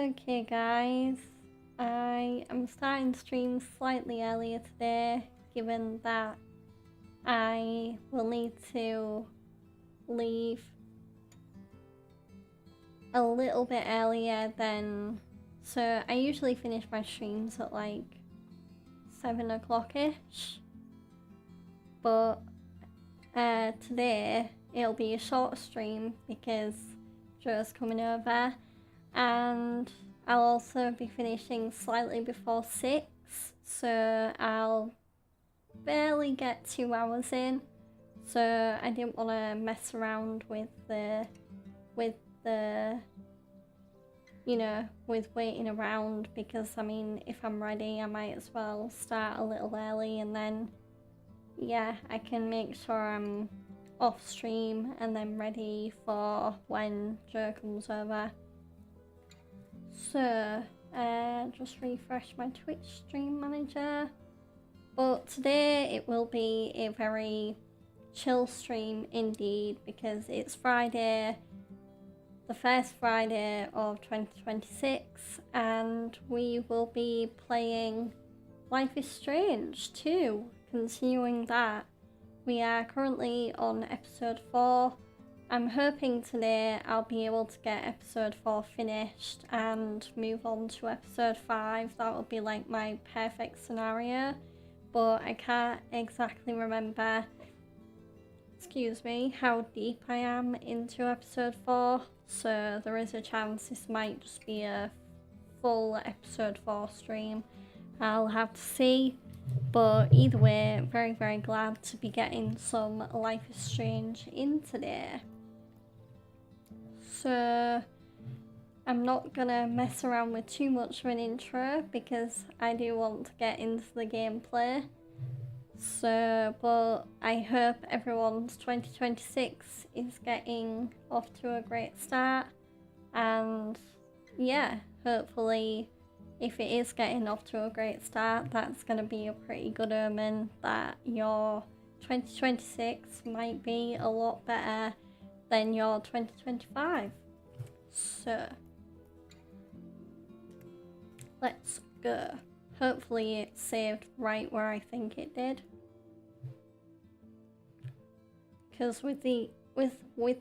Okay guys, I am starting stream slightly earlier today, given that I will need to leave a little bit earlier than... So I usually finish my streams at like 7 o'clock-ish, but today it'll be a short stream because Joe's coming over, and I'll also be finishing slightly before 6, so I'll barely get 2 hours in. So I didn't want to mess around with the you know, with waiting around, because I mean, if I'm ready I might as well start a little early, and then yeah, I can make sure I'm off stream and then ready for when Joe comes over. So just refresh my Twitch stream manager. But today it will be a very chill stream indeed, because it's Friday, the first Friday of 2026, and we will be playing Life is Strange 2, continuing that. We are currently on episode 4. I'm hoping today I'll be able to get episode 4 finished and move on to episode 5. That would be like my perfect scenario, but I can't exactly remember, excuse me, how deep I am into episode 4, so there is a chance this might just be a full episode 4 stream. I'll have to see, but either way, very glad to be getting some Life is Strange in today. So I'm not gonna mess around with too much of an intro because I do want to get into the gameplay. So, but I hope everyone's 2026 is getting off to a great start, and yeah, hopefully if it is getting off to a great start, that's going to be a pretty good omen that your 2026 might be a lot better than your 2025. So let's go. Hopefully it saved right where I think it did, because with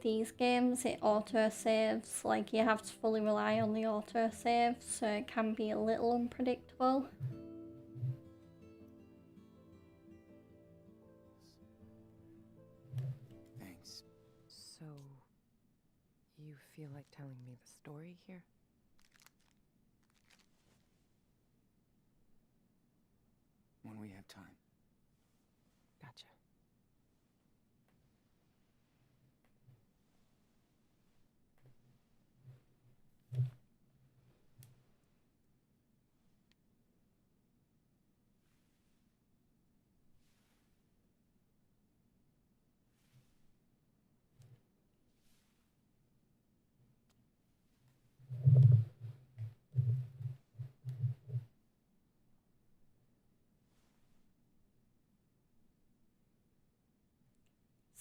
these games it auto saves, like you have to fully rely on the auto save, so it can be a little unpredictable. Thanks. So, you feel like telling me the story here? When we have time. Gotcha.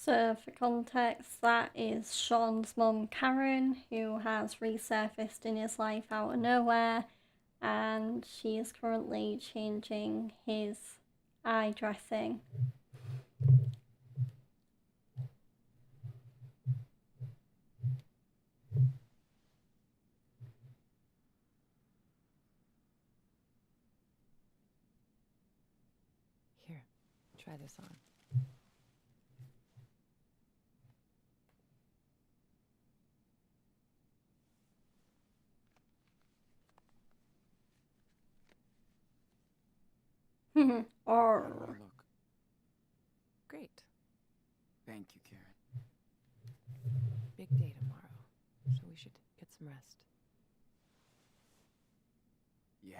So for context, that is Sean's mum Karen, who has resurfaced in his life out of nowhere, and she is currently changing his eye dressing. Here, try this on. Or How do I look? Great. Thank you, Karen. Big day tomorrow, so we should get some rest. Yeah.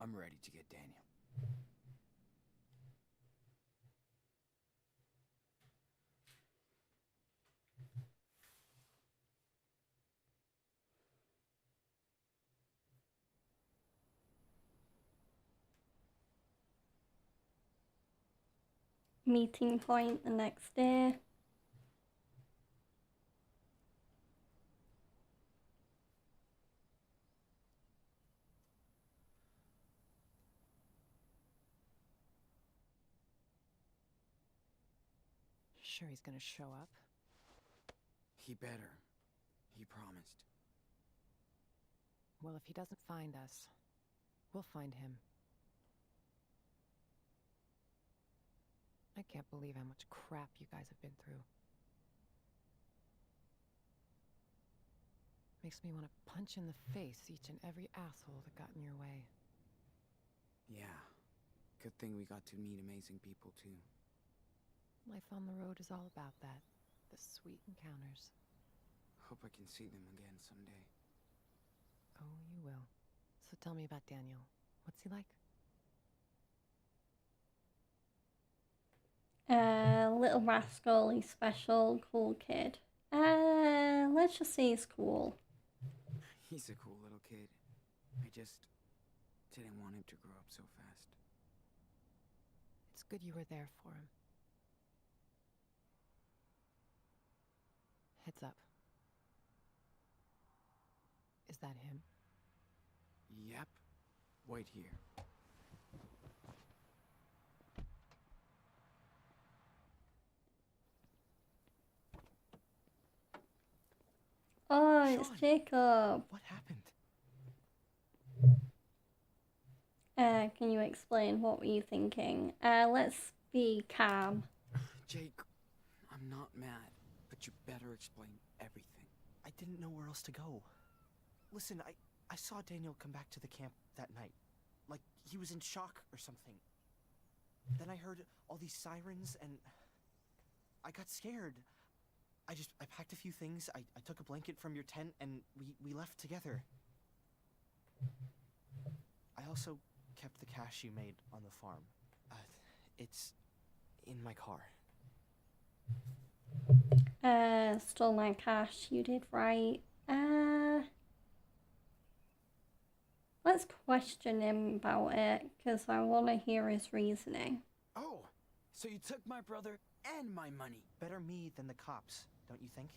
I'm ready to get Daniel. meeting point the next day. Sure he's gonna show up? He better. He promised. Well, if he doesn't find us, we'll find him. I can't believe how much crap you guys have been through. Makes me want to punch in the face each and every asshole that got in your way. Yeah. Good thing we got to meet amazing people, too. Life on the road is all about that. The sweet encounters. Hope I can see them again someday. Oh, you will. So tell me about Daniel. What's he like? Little rascal, he's special, cool kid. Let's just say he's cool. He's a cool little kid. I just didn't want him to grow up so fast. It's good you were there for him. Heads up. Is that him? Yep. Wait here. Oh, it's Sean. Jacob. What happened? Can you explain what were you thinking? Let's be calm. Jake, I'm not mad, but you better explain everything. I didn't know where else to go. Listen, I saw Daniel come back to the camp that night. Like he was in shock or something. Then I heard all these sirens and I got scared. I packed a few things, I took a blanket from your tent and we left together. I also kept the cash you made on the farm. It's in my car. Stole my cash, you did right. Let's question him about it, because I want to hear his reasoning. Oh, so you took my brother and my money. Better me than the cops, don't you think?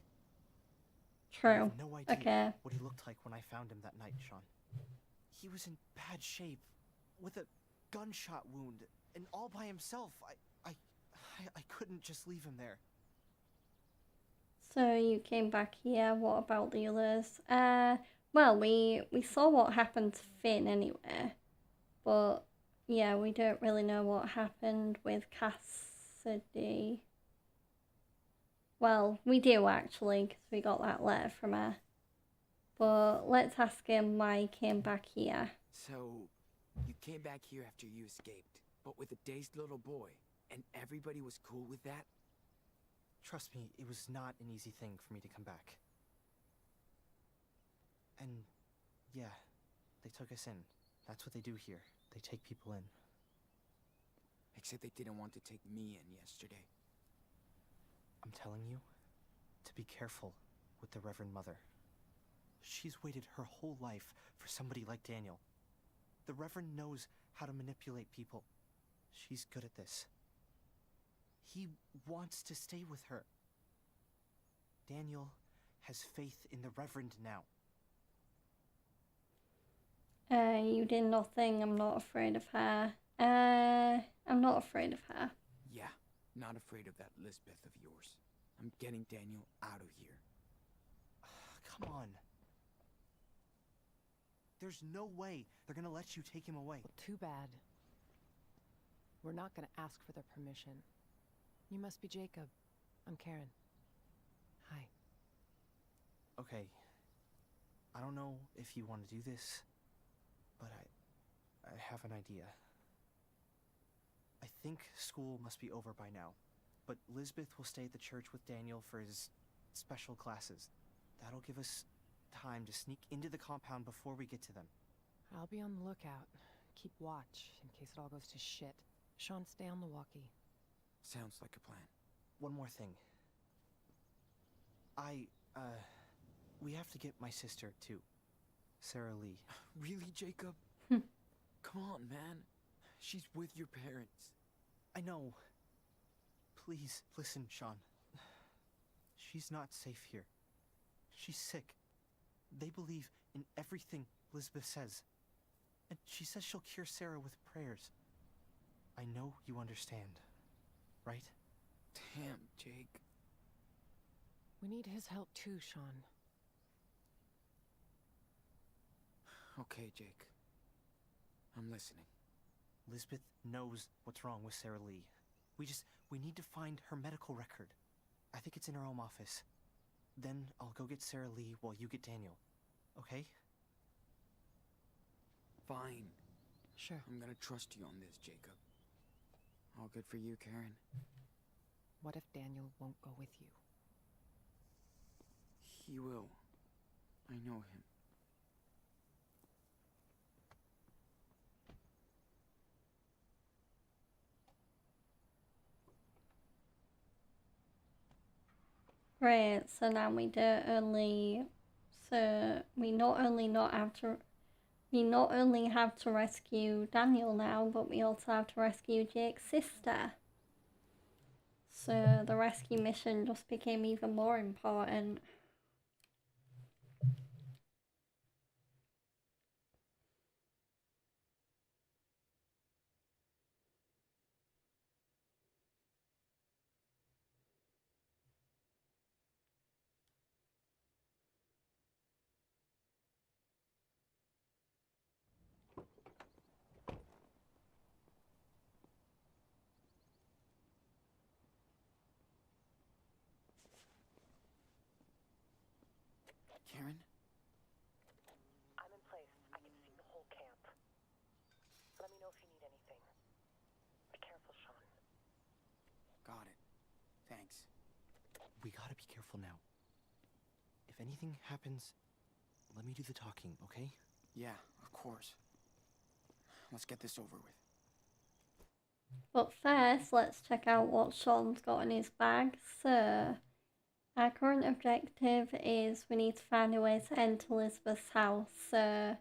I True. have no idea Okay. what he looked like when I found him that night, Sean. He was in bad shape, with a gunshot wound, and all by himself. I couldn't just leave him there. So you came back here, what about the others? Well, we saw what happened to Finn anyway. But, yeah, we don't really know what happened with Cassidy. Well, we do actually, because we got that letter from her. But let's ask him why he came back here. So, you came back here after you escaped, but with a dazed little boy, and everybody was cool with that? Trust me, it was not an easy thing for me to come back. And, yeah, they took us in. That's what they do here. They take people in. Except they didn't want to take me in yesterday. I'm telling you, to be careful with the Reverend Mother. She's waited her whole life for somebody like Daniel. The Reverend knows how to manipulate people. She's good at this. He wants to stay with her. Daniel has faith in the Reverend now. You did nothing, I'm not afraid of her. I'm not afraid of her. Yeah, not afraid of that Lisbeth of yours. I'm getting Daniel out of here. Come on. There's no way they're gonna let you take him away. Well, too bad. We're not gonna ask for their permission. You must be Jacob. I'm Karen. Hi. Okay. I don't know if you want to do this, but I have an idea. I think school must be over by now, but Lisbeth will stay at the church with Daniel for his special classes. That'll give us time to sneak into the compound before we get to them. I'll be on the lookout. Keep watch in case it all goes to shit. Sean, stay on the walkie. Sounds like a plan. One more thing. We have to get my sister, too. Sarah Lee. Really, Jacob? Come on, man. She's with your parents. I know. Please, listen, Sean. She's not safe here. She's sick. They believe in everything Lisbeth says. And she says she'll cure Sarah with prayers. I know you understand, right? Damn, Jake. We need his help too, Sean. Okay, Jake. I'm listening. Lisbeth knows what's wrong with Sarah Lee. We need to find her medical record. I think it's in her home office. Then I'll go get Sarah Lee while you get Daniel. Okay? Fine. Sure. I'm gonna trust you on this, Jacob. All good for you, Karen? What if Daniel won't go with you? He will. I know him. Great, so now we don't only, so we not only have to rescue Daniel now, but we also have to rescue Jake's sister. So the rescue mission just became even more important. Karen? I'm in place. I can see the whole camp. Let me know if you need anything. Be careful, Sean. Got it. Thanks. We gotta be careful now. If anything happens, let me do the talking, okay? Yeah, of course. Let's get this over with. But first, let's check out what Sean's got in his bag. So, our current objective is we need to find a way to enter Elizabeth's house. So,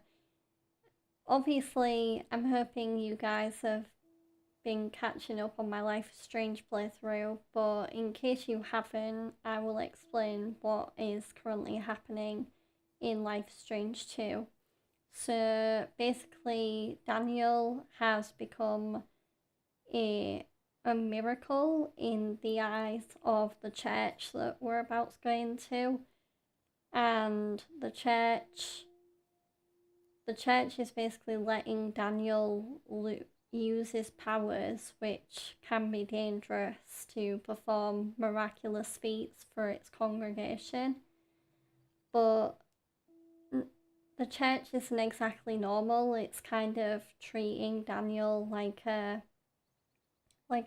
obviously, I'm hoping you guys have been catching up on my Life is Strange playthrough, but in case you haven't, I will explain what is currently happening in Life is Strange 2. So basically, Daniel has become a miracle in the eyes of the church that we're about to go into, and the church is basically letting Daniel use his powers, which can be dangerous, to perform miraculous feats for its congregation. But the church isn't exactly normal. It's kind of treating Daniel like a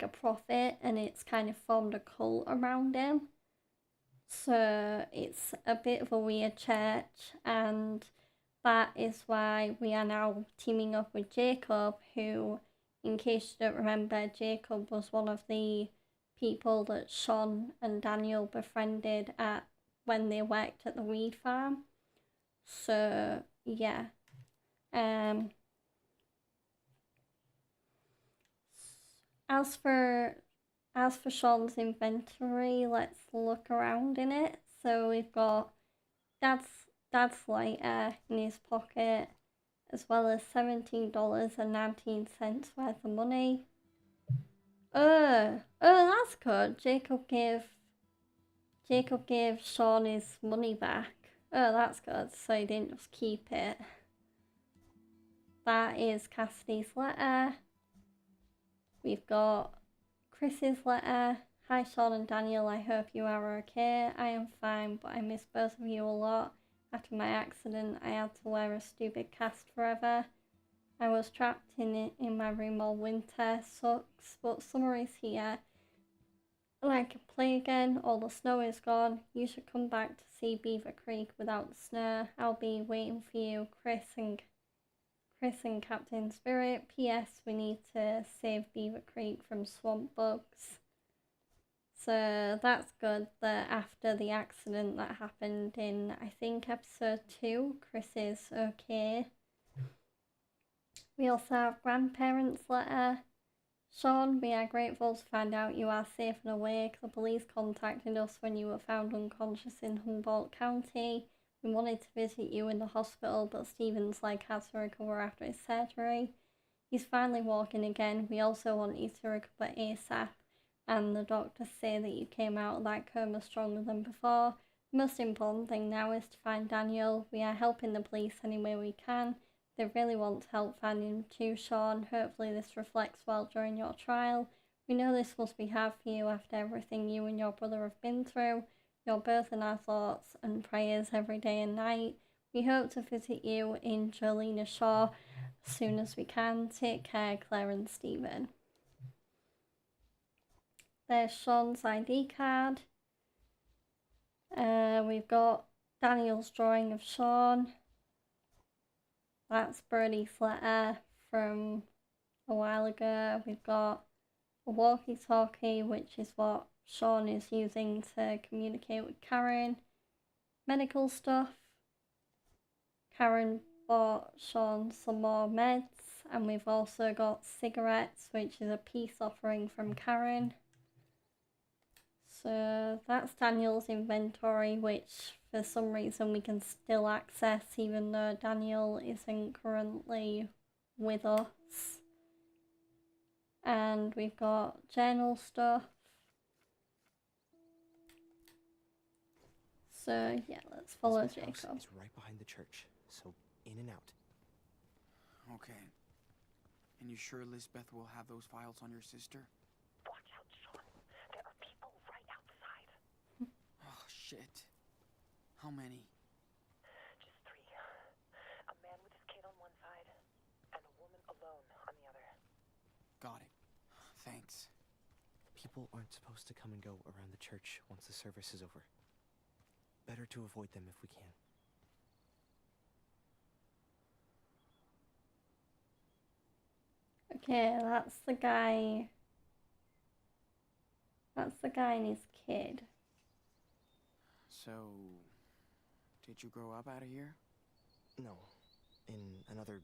prophet, and it's kind of formed a cult around him. So it's a bit of a weird church, and that is why we are now teaming up with Jacob, who, in case you don't remember, Jacob was one of the people that Sean and Daniel befriended when they worked at the weed farm. So yeah. As for Sean's inventory, let's look around in it. So we've got Dad's lighter in his pocket, as well as $17.19 worth of money. Oh, that's good. Jacob gave Sean his money back. Oh, that's good. So he didn't just keep it. That is Cassidy's letter. We've got Chris's letter. Hi Sean and Daniel, I hope you are okay. I am fine, but I miss both of you a lot. After my accident, I had to wear a stupid cast forever. I was trapped in my room all winter. Sucks, but summer is here. I can play again. All the snow is gone. You should come back to see Beaver Creek without the snow. I'll be waiting for you, Chris and Captain Spirit. P.S. We need to save Beaver Creek from swamp bugs. So that's good that after the accident that happened in, I think, episode 2, Chris is okay. We also have grandparents' letter. Sean, we are grateful to find out you are safe and awake. The police contacted us when you were found unconscious in Humboldt County. We wanted to visit you in the hospital, but Steven's leg had to recover after his surgery. He's finally walking again. We also want you to recover ASAP. and the doctors say that you came out of that coma stronger than before. The most important thing now is to find Daniel. We are helping the police any way we can. They really want to help find him too, Sean. Hopefully this reflects well during your trial. We know this must be hard for you after everything you and your brother have been through. You're both in our thoughts and prayers every day and night. We hope to visit you in Jolena Shore as soon as we can. Take care, Claire and Stephen. There's Sean's ID card. We've got Daniel's drawing of Sean. That's Brody's letter from a while ago. We've got a walkie-talkie, which is what Sean is using to communicate with Karen. Medical stuff. Karen bought Sean some more meds. And we've also got cigarettes, which is a peace offering from Karen. So that's Daniel's inventory, which for some reason we can still access even though Daniel isn't currently with us. And we've got journal stuff. So yeah, let's follow Lisbeth's house Jacob. is right behind the church, so in and out. Okay. And you sure Lisbeth will have those files on your sister? Watch out, Sean. There are people right outside. Oh, shit. How many? Just 3. A man with his kid on one side, and a woman alone on the other. Got it. Thanks. People aren't supposed to come and go around the church once the service is over. Better to avoid them if we can. Okay, that's the guy. That's the guy and his kid. So, did you grow up out of here? No, in another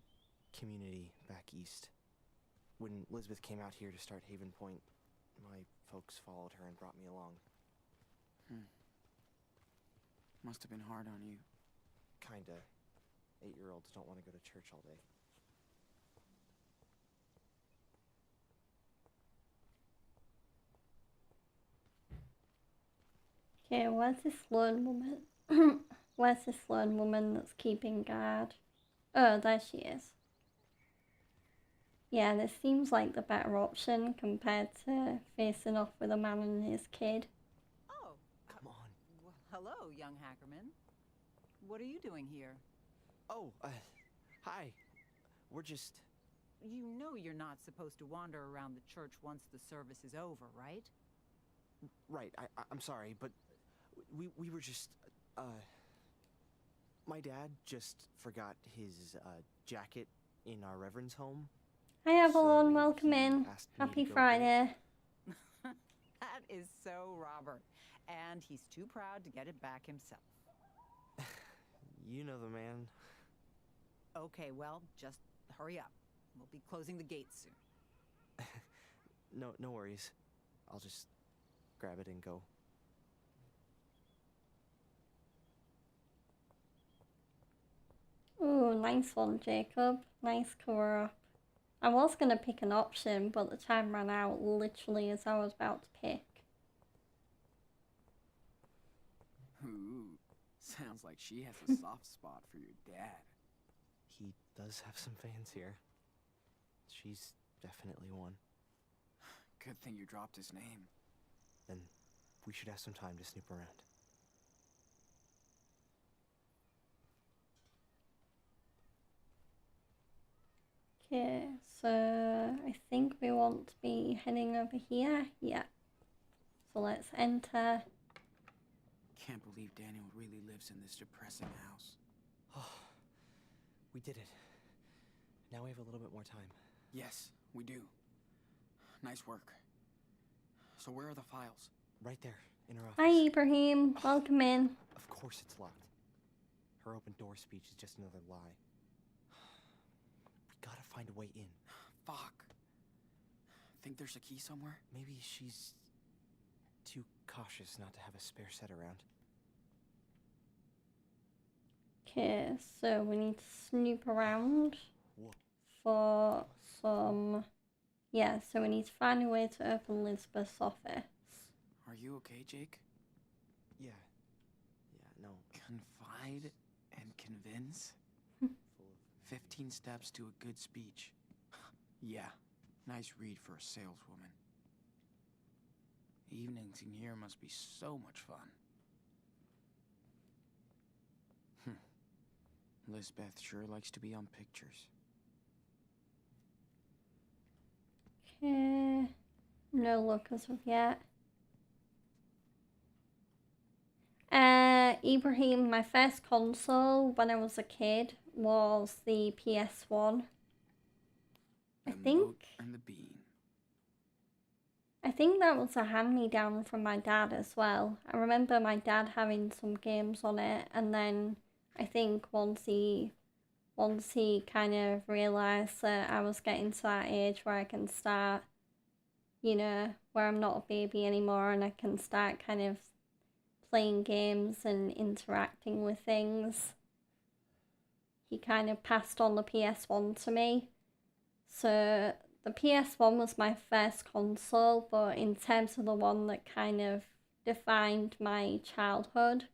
community back east. When Lisbeth came out here to start Haven Point, my folks followed her and brought me along. Must have been hard on you. Kinda. 8-year-olds don't want to go to church all day. Okay, where's this lone woman? Where's this lone woman that's keeping guard? Oh, there she is. Yeah, this seems like the better option compared to facing off with a man and his kid. Oh, Come on. well, hello, young Hackerman. What are you doing here? Oh, hi. We're just... You know you're not supposed to wander around the church once the service is over, right? Right, I'm sorry, but we were just, my dad just forgot his, jacket in our Reverend's home. Hi Avalon, So welcome he in. asked me to Happy go get it. Friday. That is so Robert. And he's too proud to get it back himself. You know the man. Okay, well, just hurry up. We'll be closing the gates soon. No worries. I'll just grab it and go. Ooh, nice one, Jacob. Nice cover up. I was gonna pick an option, but the time ran out literally as I was about to pick. Ooh, sounds like she has a soft spot for your dad. He does have some fans here. She's definitely one. Good thing you dropped his name. Then we should have some time to snoop around. Okay, so I think we want to be heading over here. Yeah. So let's enter. Can't believe Daniel really lives in this depressing house. Oh, we did it. Now we have a little bit more time. Yes, we do. Nice work. So where are the files? Right there, in her office. Hi Ibrahim, welcome in. Of course it's locked. Her open door speech is just another lie. We gotta find a way in. Fuck. Think there's a key somewhere? Maybe she's too cautious not to have a spare set around. Okay, so we need to snoop around Whoa. for some Yeah, so we need to find a way to open Elizabeth's office. Are you okay, Jake? Yeah. Yeah, no. Confide and convince? Full of 15 steps to a good speech. Yeah, nice read for a saleswoman. Evenings in here must be so much fun. Lisbeth sure likes to be on pictures. Okay. No luck as of yet. Ibrahim, my first console when I was a kid was the PS1. I The think moat and the bean. that was a hand-me-down from my dad as well. I remember my dad having some games on it, and then I think once he kind of realised that I was getting to that age where I can start, you know, where I'm not a baby anymore and I can start kind of playing games and interacting with things, he kind of passed on the PS1 to me. So the PS1 was my first console, but in terms of the one that kind of defined my childhood,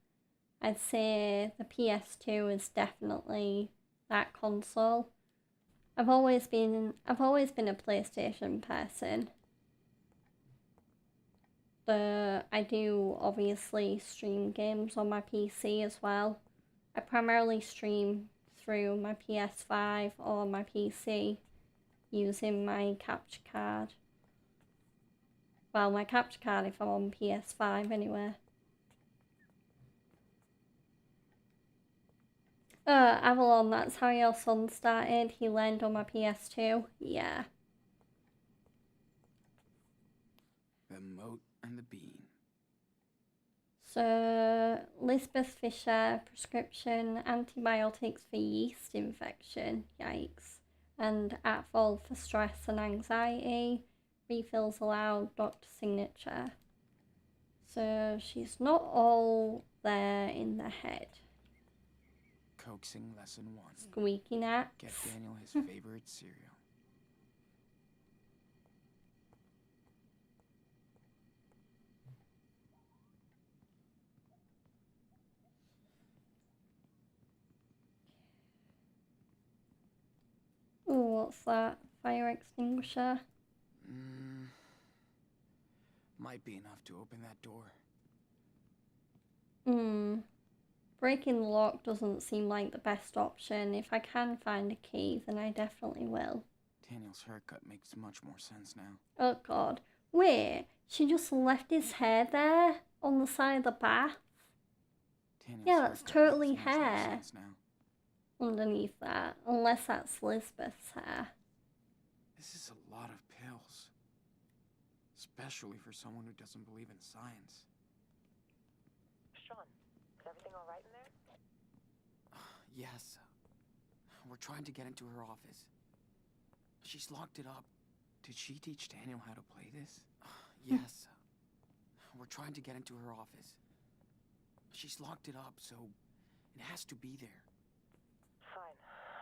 I'd say the PS2 is definitely that console. I've always been a PlayStation person. But I do obviously stream games on my PC as well. I primarily stream through my PS5 or my PC using my capture card. Well, my capture card if I'm on PS5 anyway. Avalon, that's how your son started. He learned on my PS2. Yeah. The moat and the bean. So, Lisbeth Fisher, prescription antibiotics for yeast infection. Yikes. And Atfol for stress and anxiety. Refills allowed, doctor signature. So, she's not all there in the head. Coaxing lesson 1. Squeaky Nats. Get Daniel his favorite cereal. Ooh, what's that? Fire extinguisher. Might be enough to open that door. Breaking the lock doesn't seem like the best option. If I can find a key, then I definitely will. Daniel's haircut makes much more sense now. Oh god. Wait, she just left his hair there on the side of the bath? Daniel's Yeah, that's haircut totally makes much more hair. sense now. Underneath that. Unless that's Lisbeth's hair. This is a lot of pills. Especially for someone who doesn't believe in science. Sean, is everything all right in there? Yes. We're trying to get into her office. She's locked it up. Did she teach Daniel how to play this? Yes. We're trying to get into her office. She's locked it up, so it has to be there. Fine.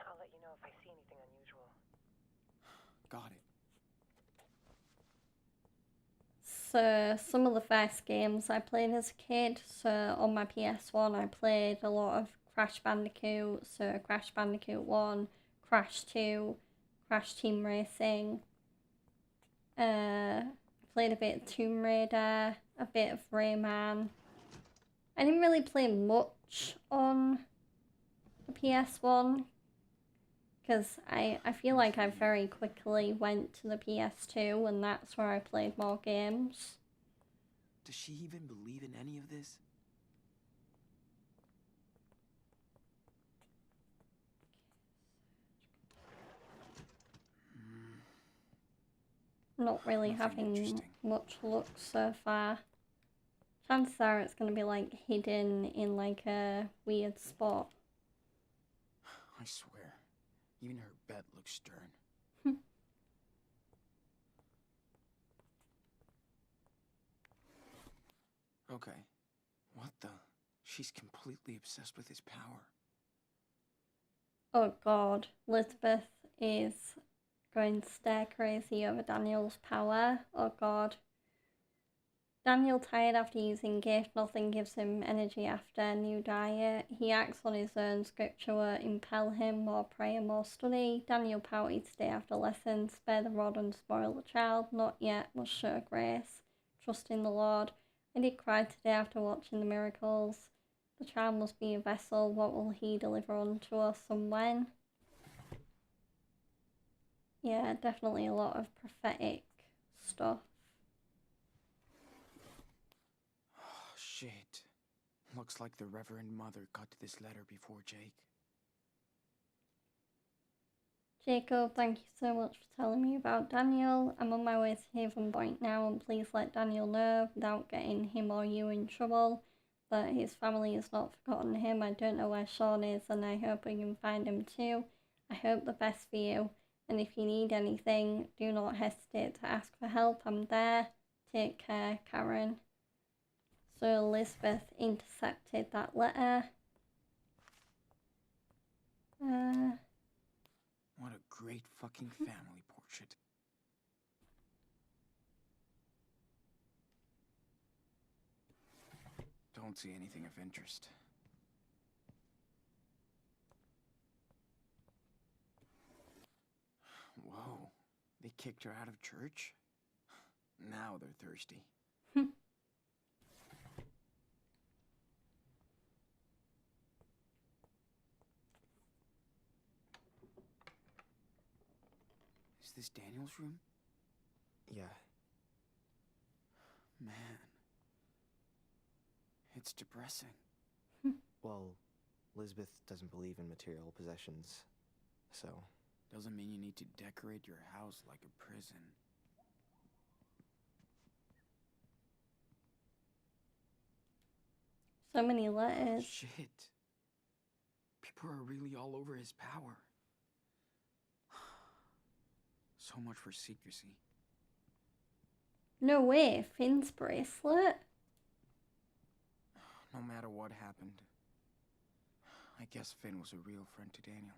I'll let you know if I see anything unusual. Got it. So, some of the first games I played as a kid, so on my PS1 I played a lot of Crash Bandicoot, so Crash Bandicoot 1, Crash 2, Crash Team Racing. Played a bit of Tomb Raider, a bit of Rayman. I didn't really play much on the PS1, because I feel like I very quickly went to the PS2 and that's where I played more games. Does she even believe in any of this? Not really Nothing having interesting. much luck so far. Chances are it's going to be like hidden in like a weird spot. I swear, even her bed looks stern. Okay, what the? She's completely obsessed with his power. Oh god, Elizabeth is going stir crazy over Daniel's power. Oh god. Daniel tired after using gift, nothing gives him energy after new diet. He acts on his own, scripture will impel him, more prayer, more study. Daniel pouted today after lesson, spare the rod and spoil the child, not yet, must show grace. Trust in the Lord. I did cry today after watching the miracles. The child must be a vessel, what will he deliver unto us and when? Yeah, definitely a lot of prophetic stuff. Oh, shit. Looks like the Reverend Mother got to this letter before Jake. Jacob, thank you so much for telling me about Daniel. I'm on my way to Haven Point now, and please let Daniel know, without getting him or you in trouble, that his family has not forgotten him. I don't know where Sean is, and I hope we can find him too. I hope the best for you, and if you need anything, do not hesitate to ask for help. I'm there. Take care, Karen. So Elizabeth intercepted that letter. What a great fucking family portrait. Don't see anything of interest. Whoa, they kicked her out of church? Now they're thirsty. Is this Daniel's room? Yeah. Man. It's depressing. Well, Elizabeth doesn't believe in material possessions, so... Doesn't mean you need to decorate your house like a prison. So many letters. Shit. People are really all over his power. So much for secrecy. No way, Finn's bracelet? No matter what happened, I guess Finn was a real friend to Daniel.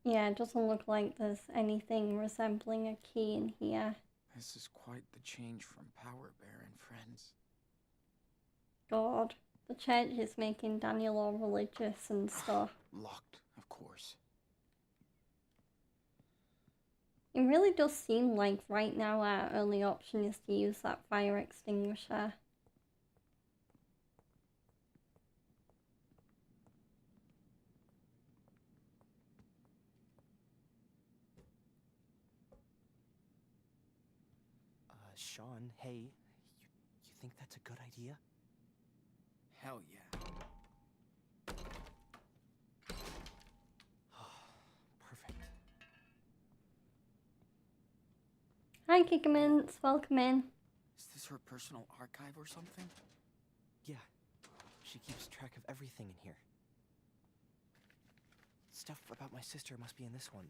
Yeah, it doesn't look like there's anything resembling a key in here. This is quite the change from Power Bear and friends. God, the church is making Daniel all religious and stuff. Locked, of course. It really does seem like right now our only option is to use that fire extinguisher. Sean, hey, you think that's a good idea? Hell yeah. Perfect. Hi, Kickermans, welcome in. Is this her personal archive or something? Yeah, she keeps track of everything in here. Stuff about my sister must be in this one.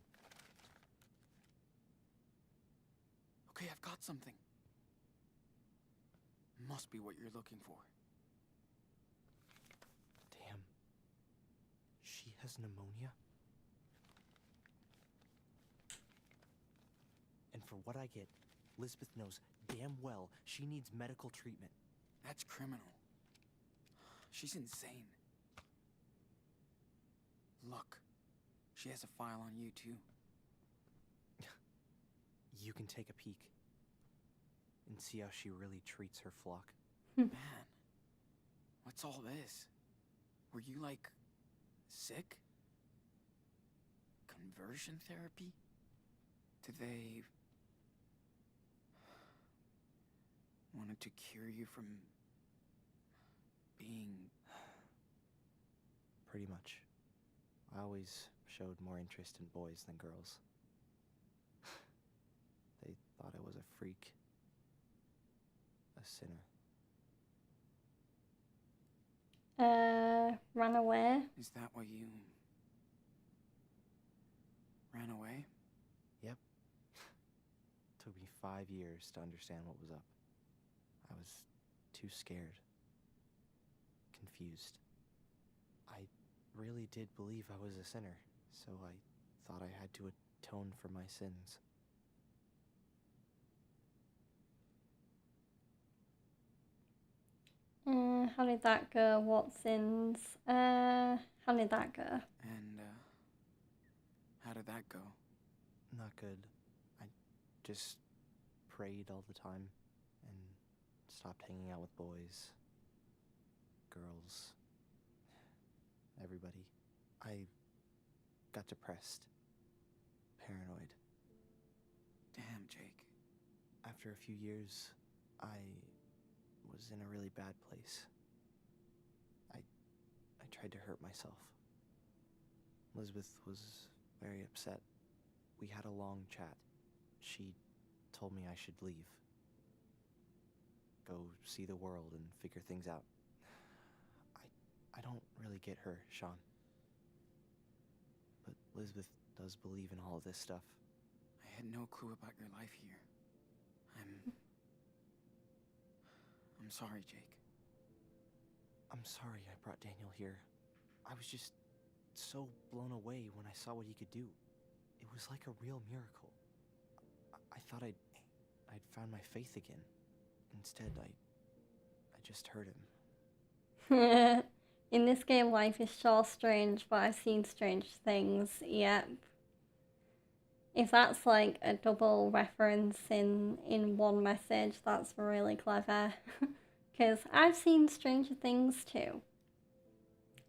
Okay, I've got something. Must be what you're looking for. Damn. She has pneumonia? And for what I get, Elizabeth knows damn well she needs medical treatment. That's criminal. She's insane. Look, she has a file on you too. You can take a peek and see how she really treats her flock. Man, what's all this? Were you, like, sick? Conversion therapy? Did they... wanted to cure you from... being... Pretty much. I always showed more interest in boys than girls. They thought I was a freak. A sinner. Run away? Is that why you... ran away? Yep. Took me 5 years to understand what was up. I was too scared. Confused. I really did believe I was a sinner, so I thought I had to atone for my sins. How did that go? What sins? How did that go? And, how did that go? Not good. I just prayed all the time and stopped hanging out with boys, girls, everybody. I got depressed, paranoid. Damn, Jake. After a few years, I was in a really bad place. I tried to hurt myself. Elizabeth was very upset. We had a long chat. She told me I should leave. Go see the world and figure things out. I don't really get her, Sean. But Elizabeth does believe in all of this stuff. I had no clue about your life here. I'm sorry, Jake. I'm sorry I brought Daniel here. I was just so blown away when I saw what he could do. It was like a real miracle. I thought I'd found my faith again. Instead, I just hurt him. In this game, life is sure strange, but I've seen strange things. Yep. If that's like a double reference in one message, that's really clever. Because I've seen stranger things too.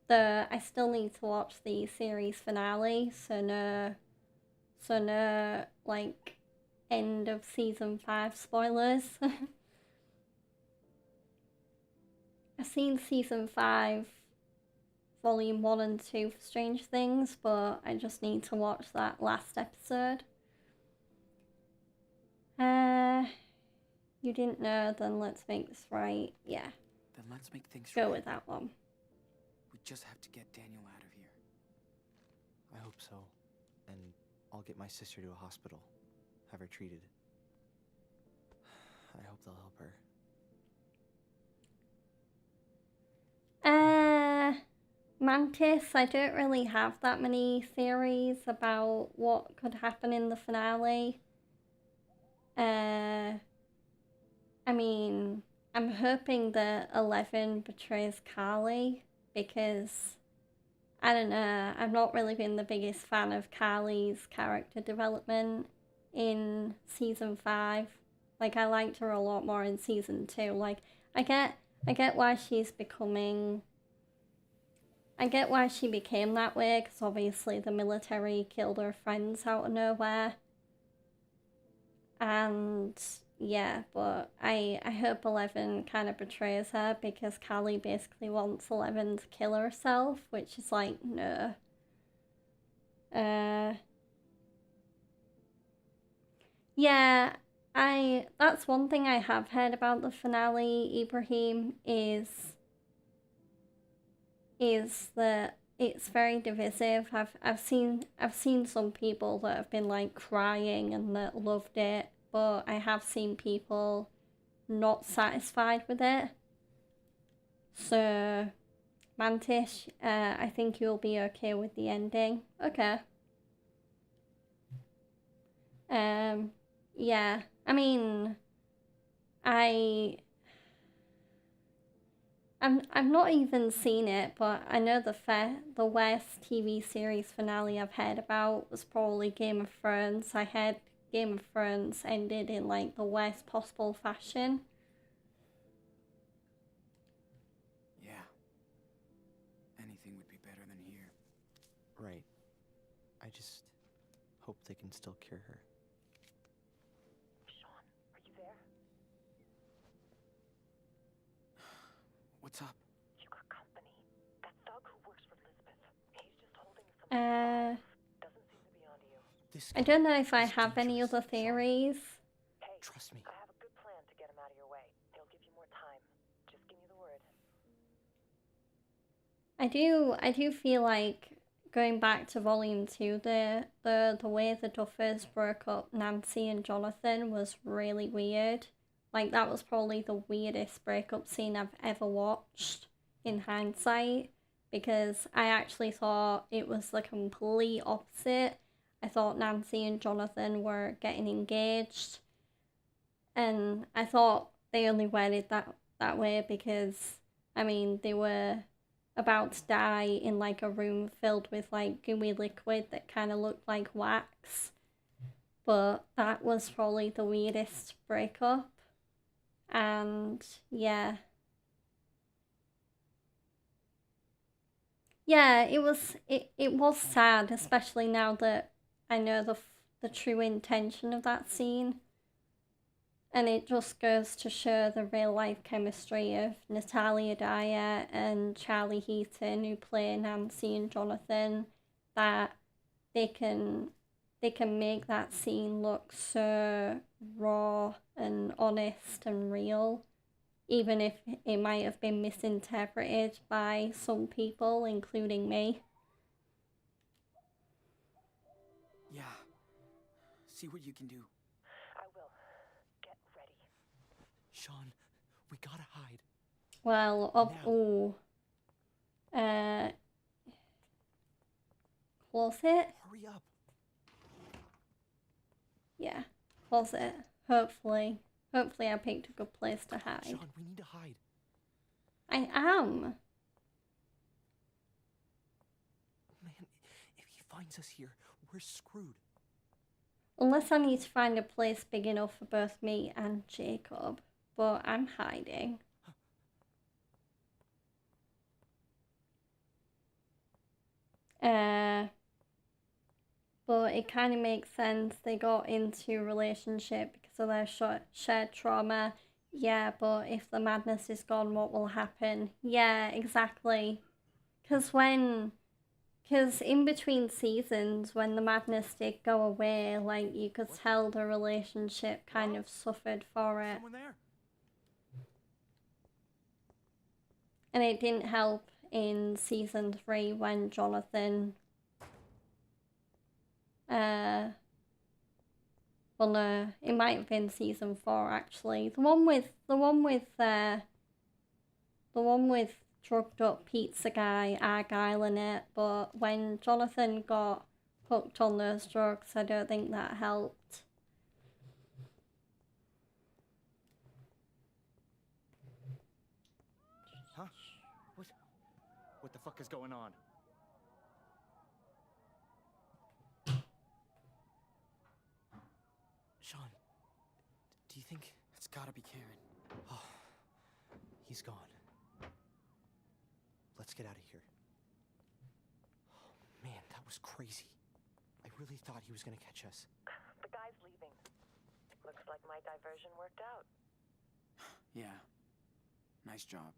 Though I still need to watch the series finale, so no like end of season 5 spoilers. I've seen season 5 volume 1 and 2 for Strange Things, but I just need to watch that last episode. You didn't know, then let's make this right. Yeah, Then let's make things go right. with that one. We just have to get Daniel out of here. I hope so. And I'll get my sister to a hospital. Have her treated. I hope they'll help her. Mantis, I don't really have that many theories about what could happen in the finale. I mean, I'm hoping that 11 betrays Carly, because, I don't know, I've not really been the biggest fan of Carly's character development in season 5. Like, I liked her a lot more in season 2. Like, I get why she's becoming... I get why she became that way, because obviously the military killed her friends out of nowhere. And yeah, but I hope 11 kind of betrays her, because Carly basically wants 11 to kill herself, which is like, no. Yeah, that's one thing I have heard about the finale, Ibrahim, is that it's very divisive. I've seen some people that have been like crying and that loved it, but I have seen people not satisfied with it. So, Mantis, I think you'll be okay with the ending. Okay. Yeah, I mean, I've not even seen it, but I know the worst TV series finale I've heard about was probably Game of Thrones. I heard Game of Thrones ended in like the worst possible fashion. Yeah. Anything would be better than here. Right. I just hope they can still cure her. Sean, are you there? What's up? You got company. That thug who works for Elizabeth. He's just holding some doesn't seem to be onto you. This I don't know if I is have any dangerous, other Sean. theories. Hey, Trust me. I have a good plan to get him out of your way. He'll give you more time. Just give me the word. I do feel like going back to volume 2, the way the Duffers broke up Nancy and Jonathan was really weird. Like, that was probably the weirdest breakup scene I've ever watched in hindsight, because I actually thought it was the complete opposite. I thought Nancy and Jonathan were getting engaged, and I thought they only wedded that way because, I mean, they were about to die in like a room filled with like gooey liquid that kind of looked like wax. But that was probably the weirdest breakup. And yeah. Yeah, it was sad, especially now that I know the true intention of that scene. And it just goes to show the real life chemistry of Natalia Dyer and Charlie Heaton, who play Nancy and Jonathan, that they can make that scene look so raw and honest and real, even if it might have been misinterpreted by some people, including me. Yeah. See what you can do. I will. Get ready. Sean, we gotta hide. Well, closet? Hurry up. Yeah, closet. Hopefully I picked a good place to hide. Sean, we need to hide. I am. Man, if he finds us here, we're screwed. Unless I need to find a place big enough for both me and Jacob. But I'm hiding. But it kind of makes sense. They got into a relationship because of their shared trauma. Yeah, but if the madness is gone, what will happen? Yeah, exactly. Because in between seasons, when the madness did go away, like, you could tell the relationship kind of suffered for it. Someone there. And it didn't help in season 3 when Jonathan, well, no, it might have been season 4 actually. The one with drugged up pizza guy Argyle in it. But when Jonathan got hooked on those drugs, I don't think that helped. Huh? What the fuck is going on? Sean, do you think... It's gotta be Karen. Oh, he's gone. Let's get out of here. Oh, man, that was crazy. I really thought he was gonna catch us. The guy's leaving. Looks like my diversion worked out. Yeah. Nice job.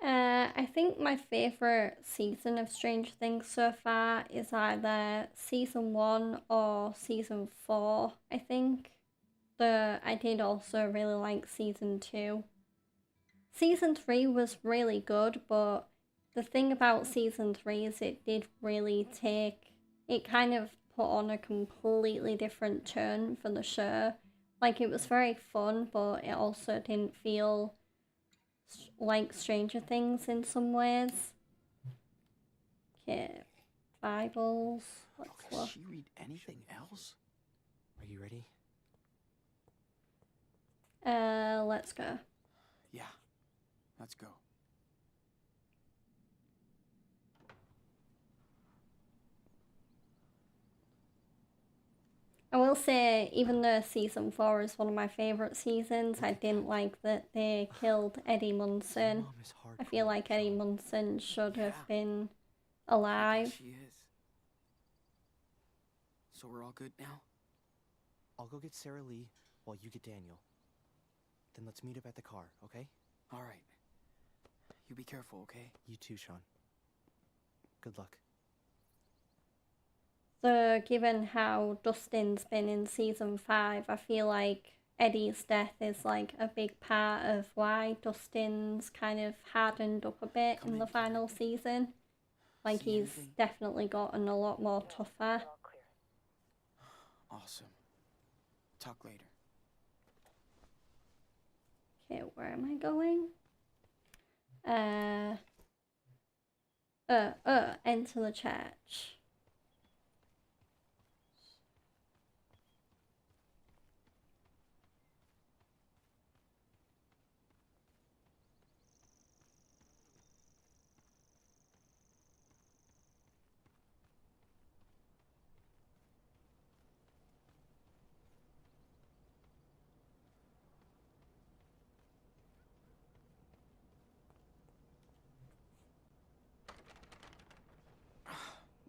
I think my favourite season of Stranger Things so far is either season 1 or season 4, I think. But I did also really like season 2. Season 3 was really good, but the thing about season 3 is it did really it kind of put on a completely different tone for the show. Like, it was very fun, but it also didn't feel like Stranger Things in some ways. Okay, Bibles. Let's Can look. she read anything else? Are you ready? Let's go. Yeah. Let's go. I will say, even though season 4 is one of my favourite seasons, I didn't like that they killed Eddie Munson. Mom is hard. I feel like Eddie Munson should have Yeah. been I guess alive. she is. So we're all good now? I'll go get Sarah Lee while you get Daniel. Then let's meet up at the car, okay? All right. You be careful, okay? You too, Sean. Good luck. So, given how Dustin's been in season 5, I feel like Eddie's death is like a big part of why Dustin's kind of hardened up a bit Come in in, the Karen. final season. Like, See he's anything? definitely gotten a lot more tougher. All clear. Awesome. Talk later. Okay, where am I going? Enter the church.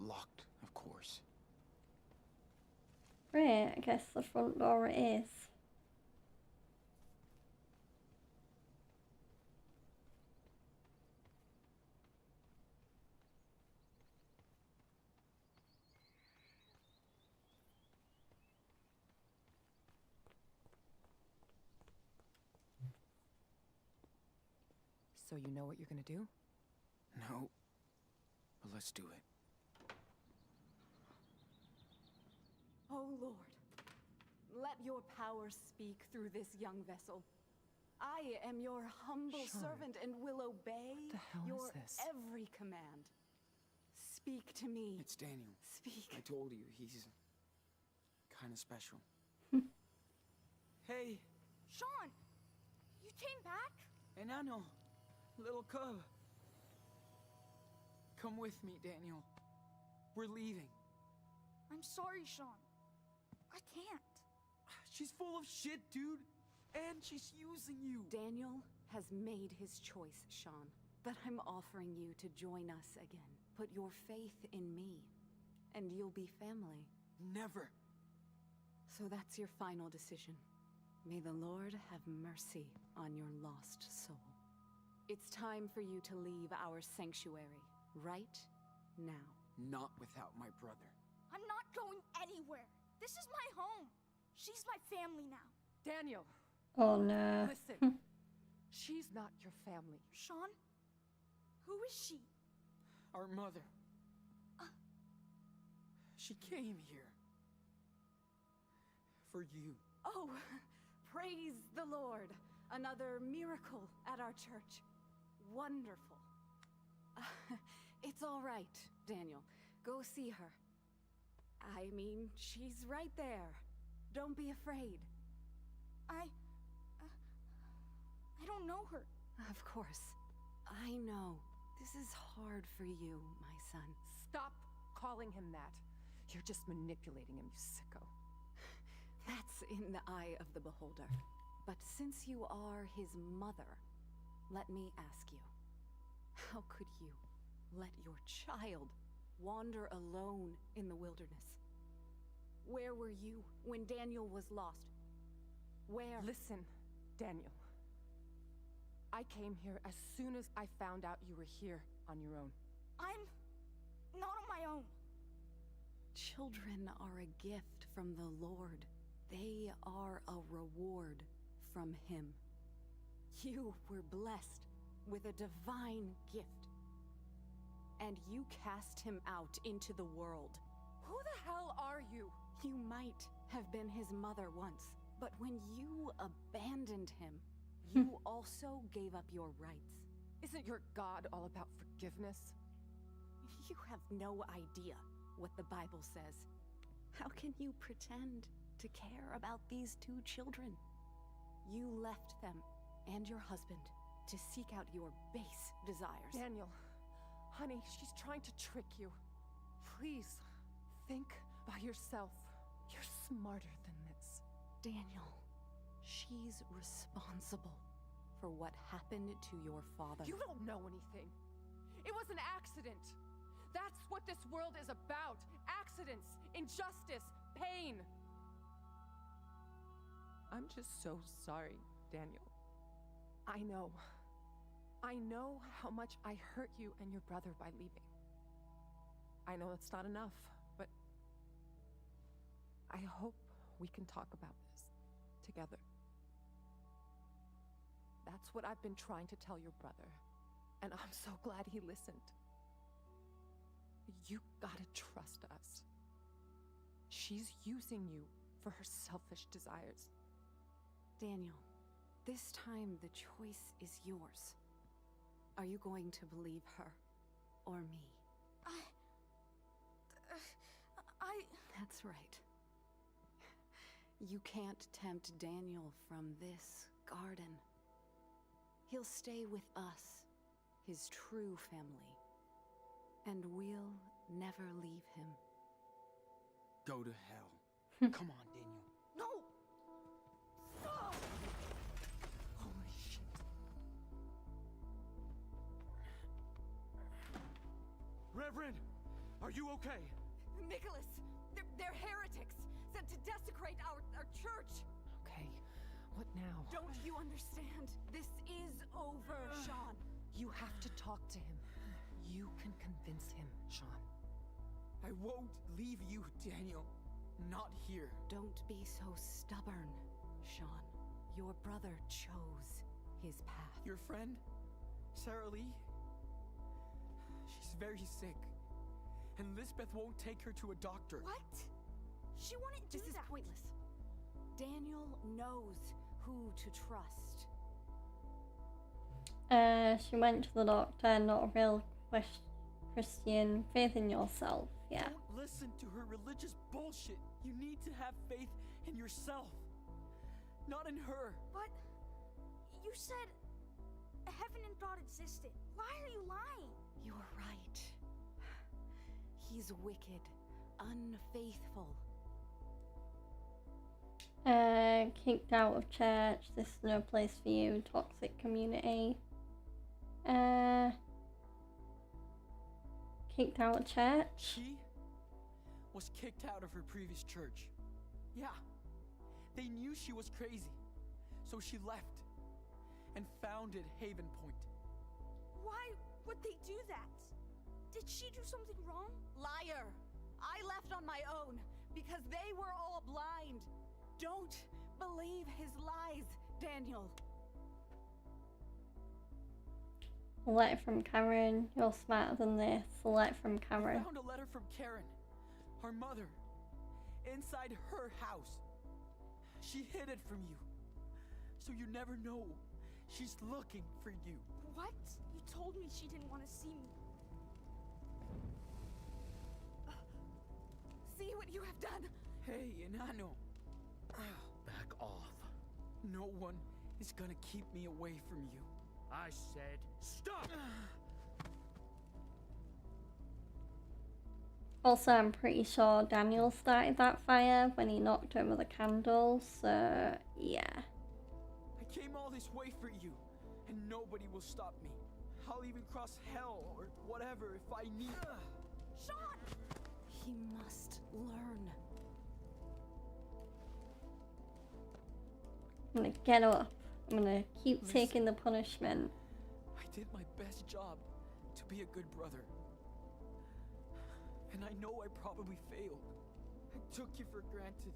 Locked, of course. Great, I guess the front door it is. So you know what you're gonna do? No, but let's do it. Oh Lord, let your power speak through this young vessel. I am your humble Sean. servant and will obey What the hell your is this? every command. Speak to me. It's Daniel. Speak. I told you, he's kind of special. Hey, Sean, you came back? enano, little cub. Come with me, Daniel. We're leaving. I'm sorry, Sean. I can't. She's full of shit, dude. And she's using you. Daniel has made his choice, Sean. But I'm offering you to join us again. Put your faith in me, and you'll be family. Never. So that's your final decision. May the Lord have mercy on your lost soul. It's time for you to leave our sanctuary, right now. Not without my brother. I'm not going anywhere. This is my home. She's my family now. Daniel, Oh no. listen. She's not your family. Sean? Who is she? Our mother. She came here. For you. Oh, praise the Lord. Another miracle at our church. Wonderful. It's all right, Daniel. Go see her. I mean, she's right there. Don't be afraid. I don't know her. Of course. I know. This is hard for you, my son. Stop calling him that. You're just manipulating him, you sicko. That's in the eye of the beholder. But since you are his mother, let me ask you, how could you let your child wander alone in the wilderness? Where were you when Daniel was lost? Where? Listen, Daniel. I came here as soon as I found out you were here on your own. I'm not on my own. Children are a gift from the Lord. They are a reward from Him. You were blessed with a divine gift. And you cast him out into the world. Who the hell are you? You might have been his mother once, but when you abandoned him, you also gave up your rights. Isn't your God all about forgiveness? You have no idea what the Bible says. How can you pretend to care about these two children? You left them and your husband to seek out your base desires. Daniel, honey, she's trying to trick you. Please, think by yourself. You're smarter than this. Daniel, she's responsible for what happened to your father. You don't know anything. It was an accident. That's what this world is about. Accidents, injustice, pain. I'm just so sorry, Daniel. I know how much I hurt you and your brother by leaving. I know it's not enough, but I hope we can talk about this together. That's what I've been trying to tell your brother, and I'm so glad he listened. You gotta trust us. She's using you for her selfish desires. Daniel, This time, the choice is yours. Are you going to believe her or me? That's right. You can't tempt Daniel from this garden. He'll stay with us, his true family. And we'll never leave him. Go to hell. Come on, Daniel. No! Stop! Holy shit. Reverend, are you okay? Nicholas, they're heretics, sent to desecrate our church. Okay, what now? Don't you understand? This is over, Sean. You have to talk to him. You can convince him, Sean. I won't leave you, Daniel. Not here. Don't be so stubborn, Sean. Your brother chose his path. Your friend, Sarah Lee? She's very sick. And Lisbeth won't take her to a doctor. What? She wouldn't do This is that. pointless. Daniel knows who to trust. She went to the doctor, not a real Christian. Faith in yourself, yeah. Don't listen to her religious bullshit. You need to have faith in yourself, not in her. But you said heaven and God existed. Why are you lying? You're right. He's wicked, unfaithful. Kicked out of church. This is no place for you. Toxic community. Kicked out of church. She was kicked out of her previous church. Yeah, they knew she was crazy, so she left and founded Haven Point. Why would they do that? Did she do something wrong? Liar! I left on my own because they were all blind. Don't believe his lies, Daniel. A letter from Karen. You're smarter than this. A letter from I Karen. found a letter from Karen, our mother, inside her house. She hid it from you, so you never know. She's looking for you. What? You told me she didn't want to see me. See what you have done. Hey, Enano. Back off. No one is gonna keep me away from you. I said stop! Also, I'm pretty sure Daniel started that fire when he knocked over the candles, so yeah. I came all this way for you, and nobody will stop me. I'll even cross hell or whatever if I need. Sean! He must learn. I'm gonna get up. I'm gonna keep Listen. taking the punishment. I did my best job to be a good brother. And I know I probably failed. I took you for granted.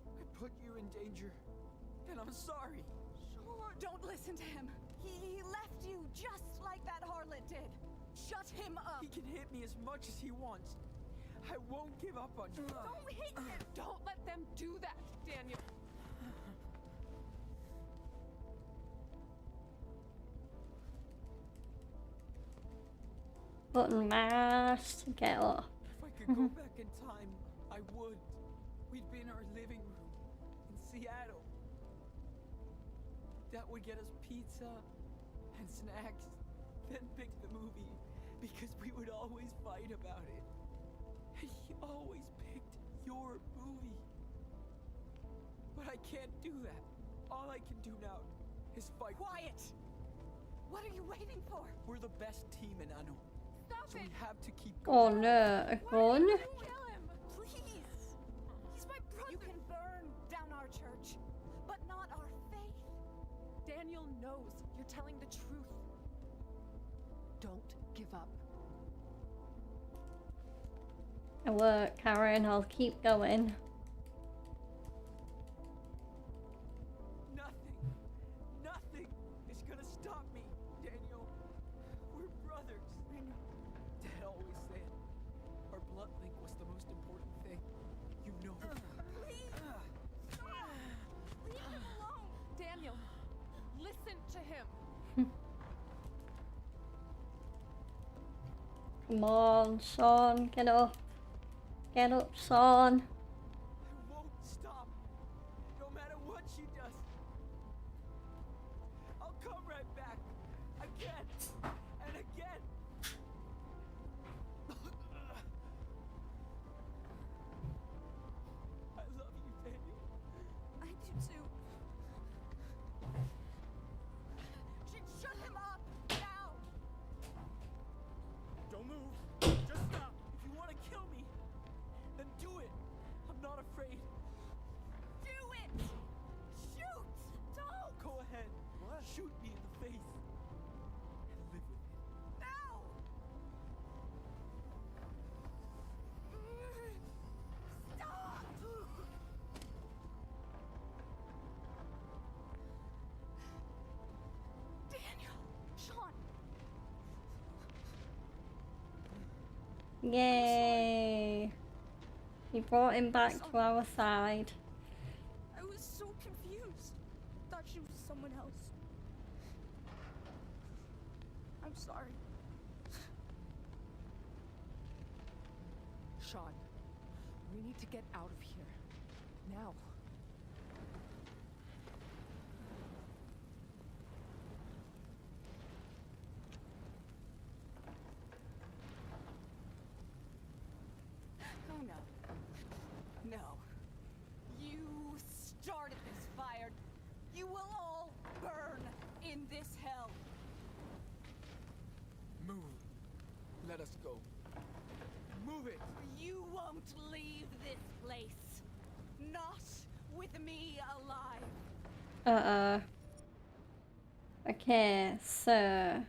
I put you in danger. And I'm sorry. Sean! Don't listen to him. He left you just like that harlot did. Shut him up. He can hit me as much as he wants. I won't give up on you. Don't hit him! Don't let them do that, Daniel. Button mash to get up. If I could go back in time, I would. We'd be in our living room in Seattle. That would get us pizza and snacks, then pick the movie, because we would always fight about it. And he always picked your movie. But I can't do that. All I can do now is fight. Quiet! What are you waiting for? We're the best team in Anu. Stop So it! we have to keep Oh going. no, a gun? Kill him! Please! He's my brother! You can burn down our church, but not our faith. Daniel knows you're telling the truth. Don't give up. I work, Karen. I'll keep going. Nothing is gonna stop me, Daniel. We're brothers. Dad always said our blood link was the most important thing. You know. Please! Stop! Leave him alone! Daniel, Come on, Sean, get up. Get up, Sean. I won't stop, no matter what she does. I'll come right back, again and again. I love you, Daniel. I do too. Shut him up now. Don't move. Just stop. If you want to kill me, then do it. I'm not afraid. Do it. Shoot. Don't. Go ahead. What? Shoot me in the face. And live with it. No. Stop. Daniel. Sean. Yay. We brought him back to our side. I was so confused. Thought she was someone else. I'm sorry. Sean, we need to get out of here. Now. Oh no. No. You started this fire. You will all burn in this hell. Move. Let us go. Move it. You won't leave this place. Not with me alive. Okay, so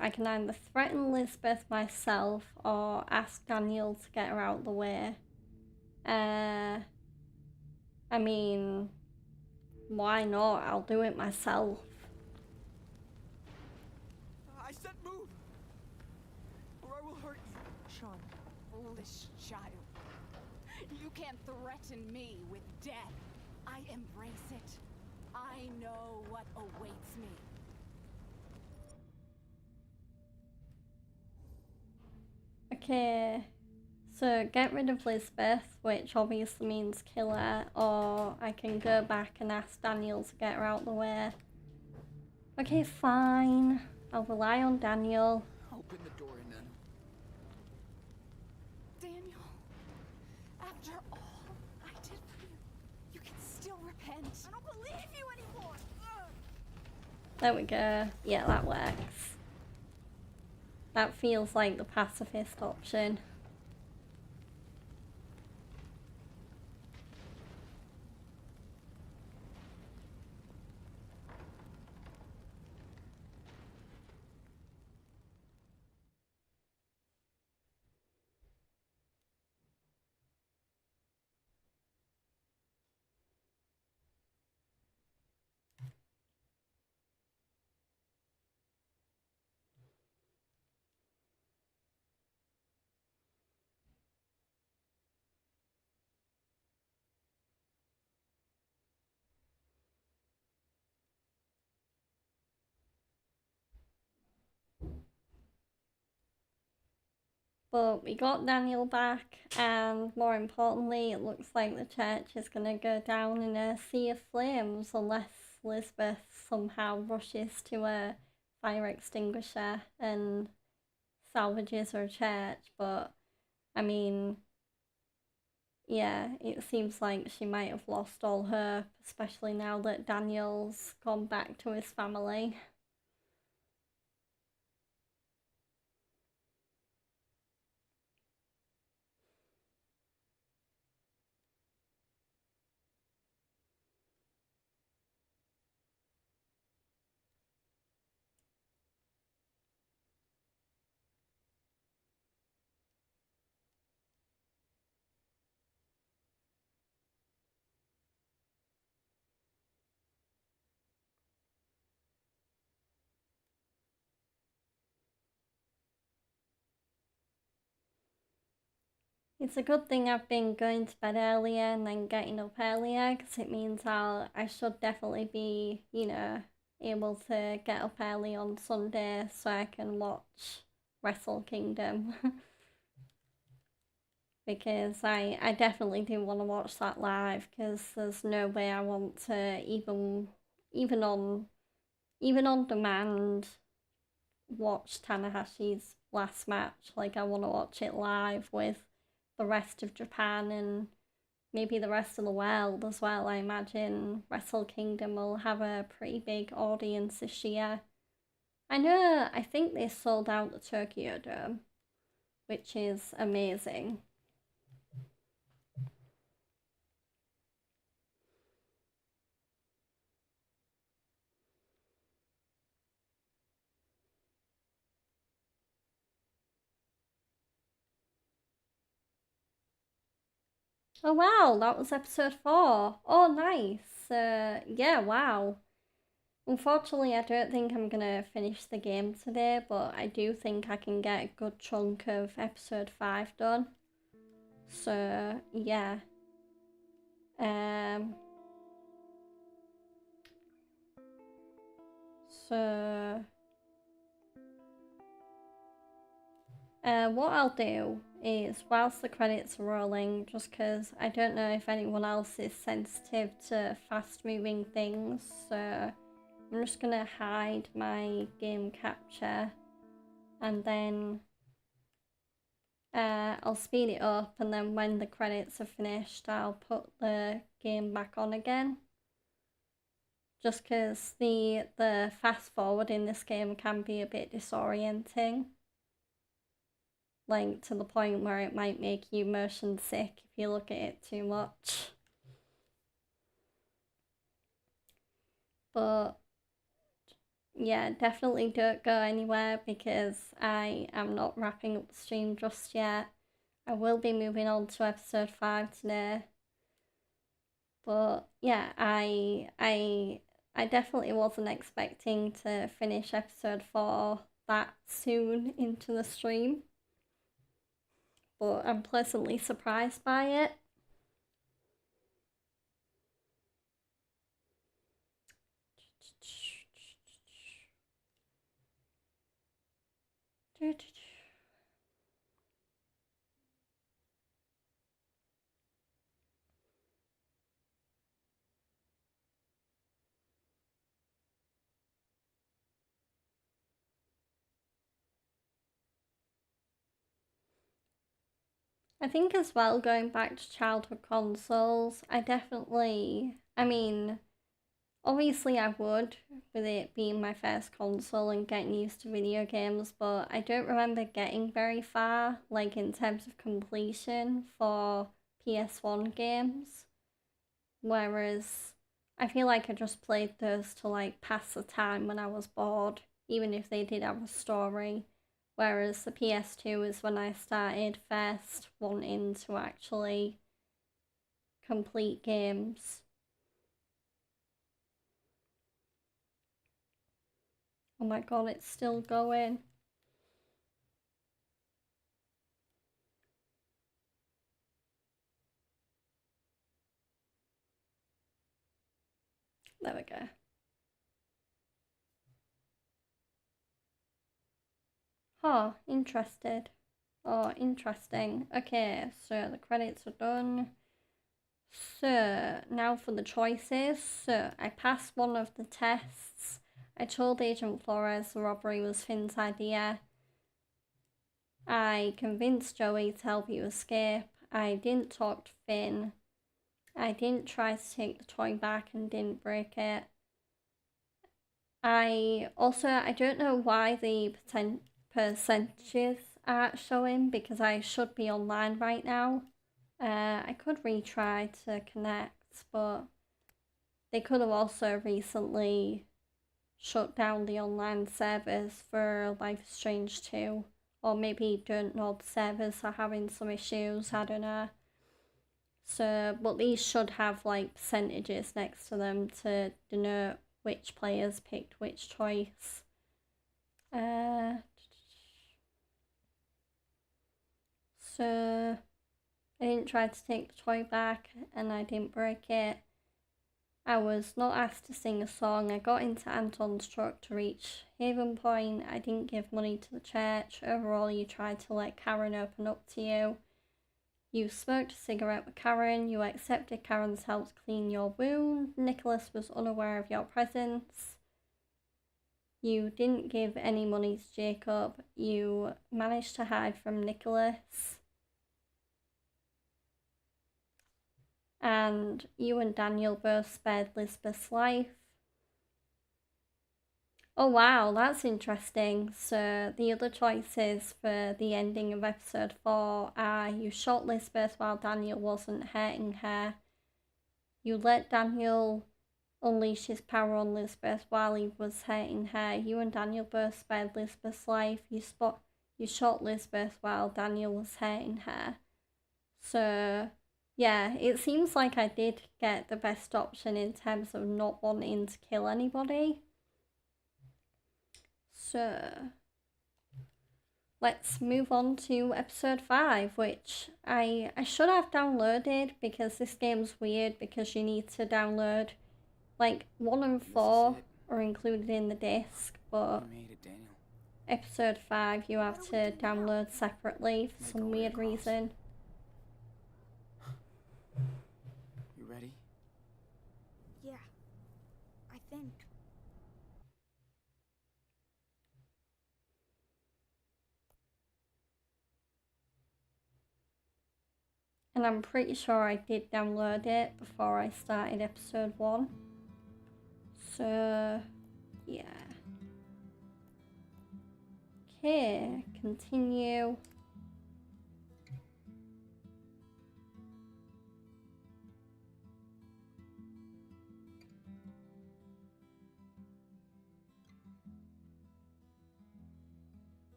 I can either threaten Lisbeth myself or ask Daniel to get her out of the way. I mean, why not? I'll do it myself. I said move, or I will hurt you. Sean, Foolish child. You can't threaten me with death. I embrace it. I know what awaits me. Okay, so get rid of Lisbeth, which obviously means kill her, or I can go back and ask Daniel to get her out of the way. Okay, fine. I'll rely on Daniel. Open the door and then. Daniel, after all I did for you, you can still repent. I don't believe you anymore. Ugh. There we go. Yeah, that works. That feels like the pacifist option. But we got Daniel back, and more importantly, it looks like the church is going to go down in a sea of flames unless Lisbeth somehow rushes to a fire extinguisher and salvages her church. But, I mean, yeah, it seems like she might have lost all hope, especially now that Daniel's gone back to his family. It's a good thing I've been going to bed earlier and then getting up earlier, because it means I should definitely be, you know, able to get up early on Sunday so I can watch Wrestle Kingdom. Because I definitely do want to watch that live, because there's no way I want to even on demand watch Tanahashi's last match. Like, I want to watch it live with the rest of Japan and maybe the rest of the world as well. I imagine Wrestle Kingdom will have a pretty big audience this year. I think they sold out the Tokyo Dome, which is amazing. Oh wow, that was episode 4. Oh nice. Yeah, wow. Unfortunately, I don't think I'm gonna finish the game today, but I do think I can get a good chunk of episode 5 done. So, yeah. What I'll do is, whilst the credits are rolling, just because I don't know if anyone else is sensitive to fast-moving things, so I'm just gonna hide my game capture, and then I'll speed it up, and then when the credits are finished, I'll put the game back on again. Just because the fast forward in this game can be a bit disorienting. Like, to the point where it might make you motion sick if you look at it too much. But yeah, definitely don't go anywhere, because I am not wrapping up the stream just yet. I will be moving on to episode 5 today. But yeah, I definitely wasn't expecting to finish episode 4 that soon into the stream. But I'm pleasantly surprised by it. I think as well, going back to childhood consoles, I mean, obviously I would, with it being my first console and getting used to video games, but I don't remember getting very far, like in terms of completion for PS1 games. Whereas I feel like I just played those to like pass the time when I was bored, even if they did have a story. Whereas the PS2 is when I started first wanting to actually complete games. Oh my god, it's still going. There we go. Oh, interested. Oh, interesting. Okay, so the credits are done. So, now for the choices. So, I passed one of the tests. I told Agent Flores the robbery was Finn's idea. I convinced Joey to help you escape. I didn't talk to Finn. I didn't try to take the toy back and didn't break it. I don't know why the percentages are showing, because I should be online right now. I could retry to connect, but they could have also recently shut down the online servers for Life is Strange 2. Or maybe don't know, the servers are having some issues, I don't know. So, but these should have like percentages next to them to denote which players picked which choice. So I didn't try to take the toy back and I didn't break it. I was not asked to sing a song. I got into Anton's truck to reach Haven Point. I didn't give money to the church. Overall, you tried to let Karen open up to you. You smoked a cigarette with Karen. You accepted Karen's help to clean your wound. Nicholas was unaware of your presence. You didn't give any money to Jacob. You managed to hide from Nicholas. And you and Daniel both spared Lisbeth's life. Oh wow, that's interesting. So the other choices for the ending of episode 4 are you shot Lisbeth while Daniel wasn't hurting her. You let Daniel unleash his power on Lisbeth while he was hurting her. You and Daniel both spared Lisbeth's life. You shot Lisbeth while Daniel was hurting her. So yeah, it seems like I did get the best option in terms of not wanting to kill anybody. So let's move on to episode 5, which I should have downloaded because this game's weird because you need to download like 1 and 4 are included in the disc, but You made it, Daniel. episode 5 you have to download separately for some weird reason. You ready? Yeah, I think. And I'm pretty sure I did download it before I started episode 1. So, yeah. Okay, continue.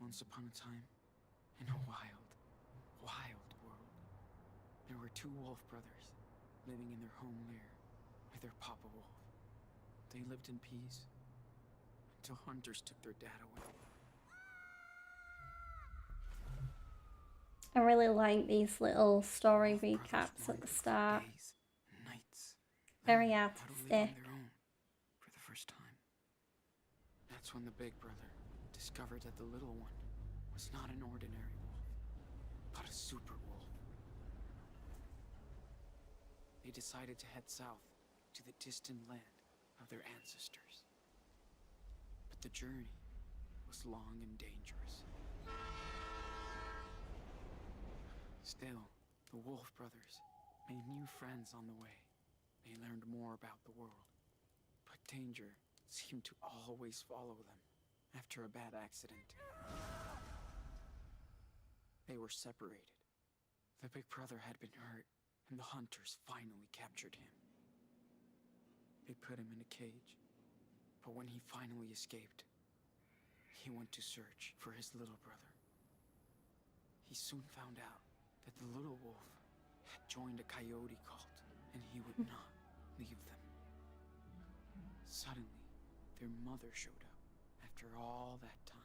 Once upon a time, in a wild, wild world, there were 2 wolf brothers living in their home lair with their papa wolf. They lived in peace until hunters took their dad away. I really like these little story Wolf brothers recaps at wanted the to start. days and nights, Very learn how to live artistic. on their own for the first time. That's when the big brother discovered that the little one was not an ordinary wolf, but a super wolf. They decided to head south to the distant land of their ancestors. But the journey was long and dangerous. Still, the Wolf brothers made new friends on the way. They learned more about the world, but danger seemed to always follow them after a bad accident. They were separated. The big brother had been hurt, and the hunters finally captured him. They put him in a cage, but when he finally escaped, he went to search for his little brother. He soon found out that the little wolf had joined a coyote cult, and he would not leave them. Suddenly, their mother showed up after all that time.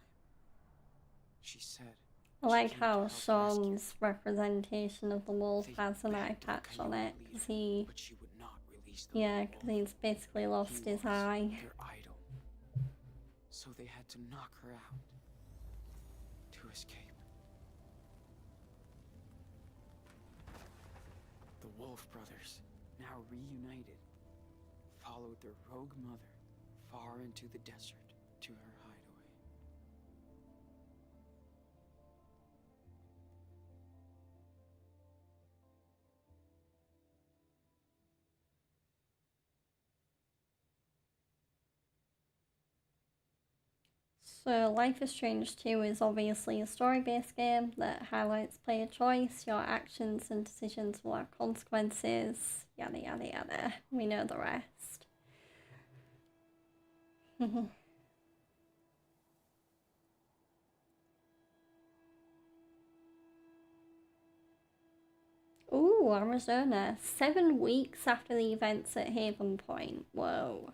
She said, I like came to how help rescue Sean's representation of the wolf They has an eye begged the patch on coyote it, leader, because he, but she would not release the yeah, little because wolf. he's basically lost He his was eye. their idol. So they had to knock her out to escape. The Wolf brothers, now reunited, followed their rogue mother far into the desert to her hideaway. So Life is Strange 2 is obviously a story-based game that highlights player choice. Your actions and decisions will have consequences, yada yada yada. We know the rest. Ooh, Arizona. 7 weeks after the events at Haven Point. Whoa.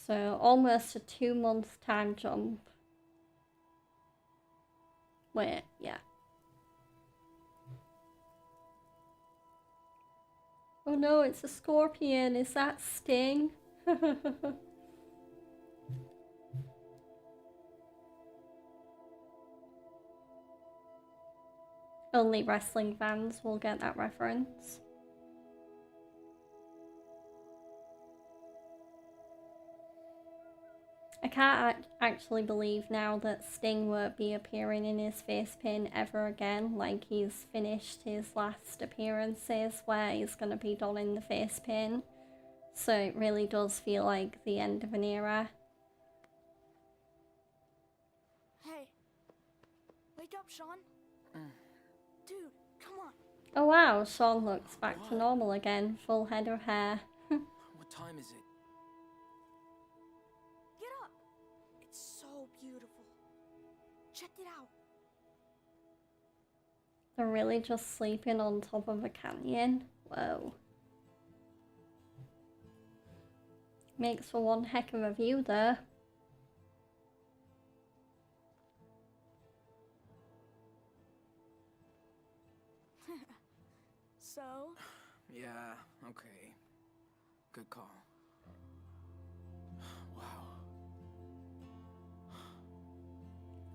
So almost a 2-month time jump. Wait, yeah. Oh no, it's a scorpion. Is that Sting? Only wrestling fans will get that reference. I can't actually believe now that Sting won't be appearing in his face paint ever again. Like, he's finished his last appearances where he's going to be donning the face paint. So it really does feel like the end of an era. Hey. Wake up, Sean. Dude, come on. Oh wow, Sean looks back to normal again. Full head of hair. What time is it? Get up. It's so beautiful. Check it out. They're really just sleeping on top of a canyon. Whoa. Makes for one heck of a view there. So, Yeah, okay. Good call. Wow.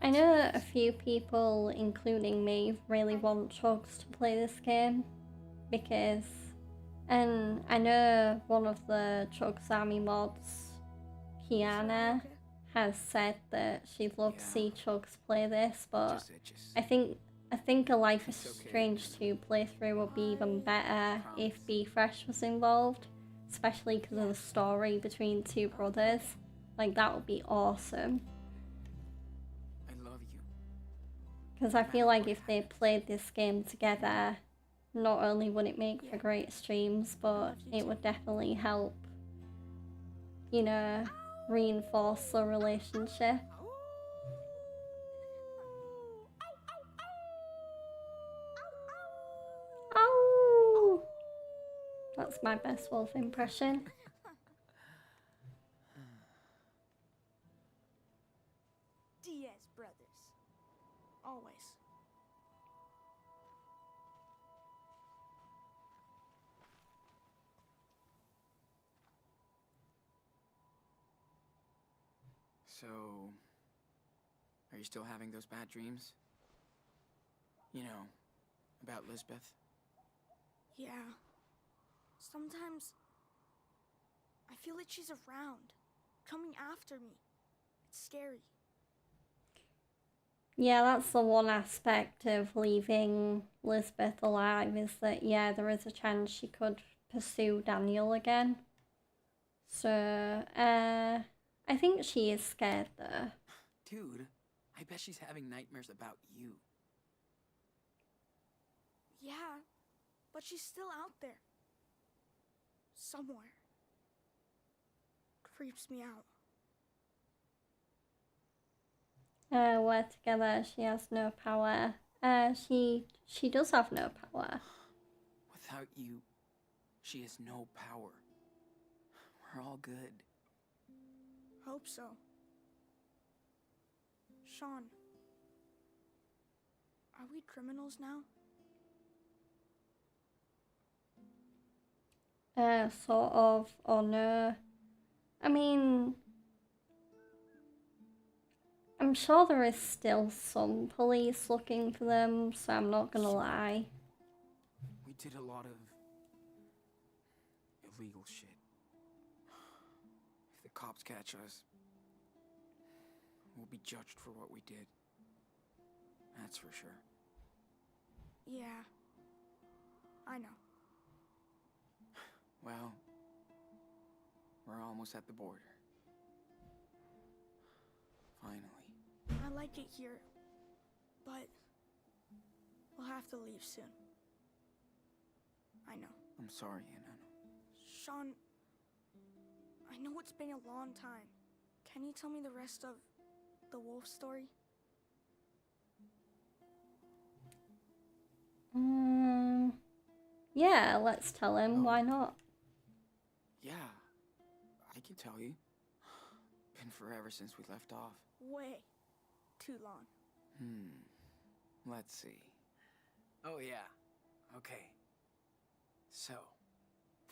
I know a few people, including me, really want Chugs to play this game because, and I know one of the Chugs Army mods, Kiana, okay. has said that she'd love to Yeah. see Chugs play this, but Just itches. I think a Life is It's okay. Strange 2 playthrough would be even better if Be Fresh was involved, especially because of the story between two brothers. Like, that would be awesome. I love you. Because I feel like if they played this game together, not only would it make for Yeah. great streams, but it would definitely help, you know, reinforce the relationship. Oh! That's my best wolf impression. Diaz brothers. Always. So, are you still having those bad dreams? You know, about Lisbeth? Yeah. Sometimes I feel like she's around, coming after me. It's scary. Yeah, that's the one aspect of leaving Lisbeth alive, is that, yeah, there is a chance she could pursue Daniel again. So, I think she is scared though. Dude, I bet she's having nightmares about you. Yeah, but she's still out there. Somewhere. Creeps me out. We're together, she has no power. She does have no power. Without you, she has no power. We're all good. Hope so. Sean, are we criminals now? Sort of, or no. I mean, I'm sure there is still some police looking for them, so I'm not gonna lie. We did a lot of illegal shit. If the cops catch us, we'll be judged for what we did. That's for sure. Yeah. I know. Well, we're almost at the border. Finally. I like it here, but we'll have to leave soon. I know. I'm sorry, Anna. Sean, I know it's been a long time. Can you tell me the rest of the wolf story? Yeah, let's tell him, why not? Yeah, I can tell you. Been forever since we left off. Way too long. Let's see. Oh, yeah. Okay. So,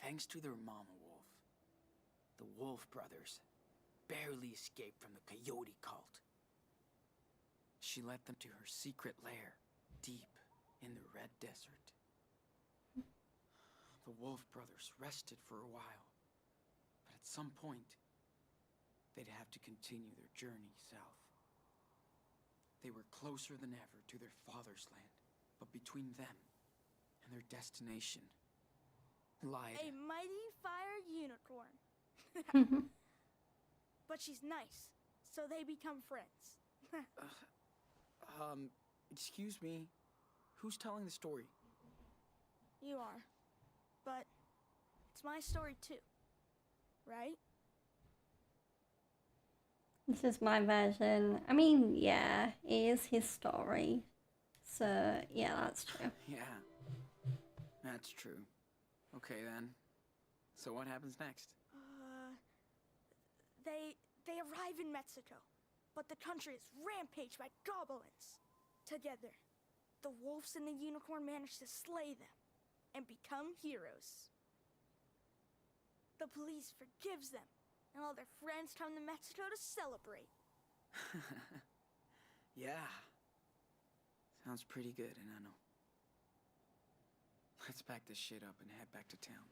thanks to their mama wolf, the Wolf brothers barely escaped from the coyote cult. She led them to her secret lair, deep in the Red Desert. The Wolf brothers rested for a while, but at some point, they'd have to continue their journey south. They were closer than ever to their father's land, but between them and their destination lied... A mighty fire unicorn. But she's nice, so they become friends. Excuse me. Who's telling the story? You are. But it's my story too. Right? This is my version. I mean, yeah, it is his story. So, yeah, that's true. Yeah, that's true. Okay, then. So what happens next? They arrive in Mexico, but the country is rampaged by goblins. Together, the wolves and the unicorn manage to slay them and become heroes. The police forgives them, and all their friends come to Mexico to celebrate. Yeah. Sounds pretty good, Enano. Let's pack this shit up and head back to town.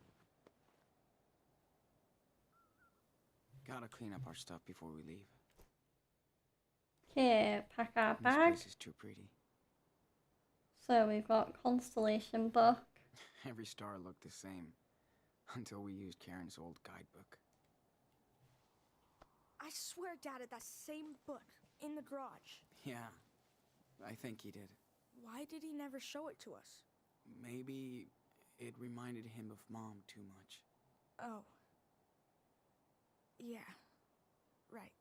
Gotta clean up our stuff before we leave. Okay, pack our This bag. place is too pretty. So we've got Constellation book. Every star looked the same until we used Karen's old guidebook. I swear Dad had that same book in the garage. Yeah, I think he did. Why did he never show it to us? Maybe it reminded him of Mom too much. Oh. Yeah. Right.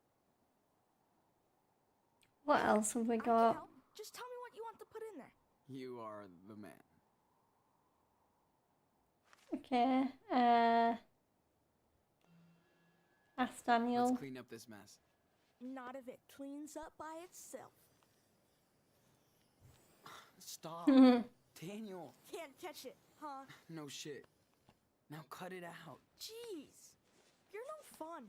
What else have we I can got? help. Just tell me what you want to put in there. You are the man. Okay, ask Daniel. Let's clean up this mess. Not if it cleans up by itself. Stop. Daniel. Can't catch it, huh? No shit. Now cut it out. Jeez. You're no fun.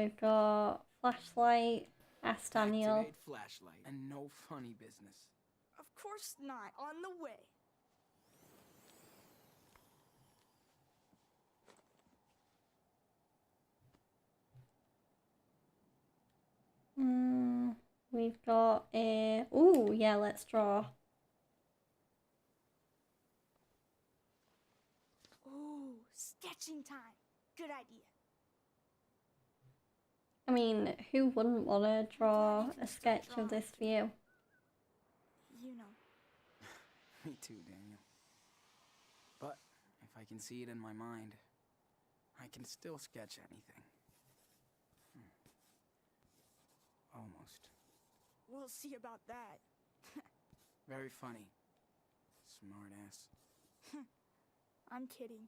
We've got flashlight. Ask Daniel. Activate flashlight. And no funny business. Of course not. On the way. We've got a... Ooh, yeah, let's draw. Ooh, sketching time. Good idea. I mean, who wouldn't want to draw a sketch of this view? You know. Me too, Daniel. But if I can see it in my mind, I can still sketch anything. Almost. We'll see about that. Very funny. Smart ass. I'm kidding.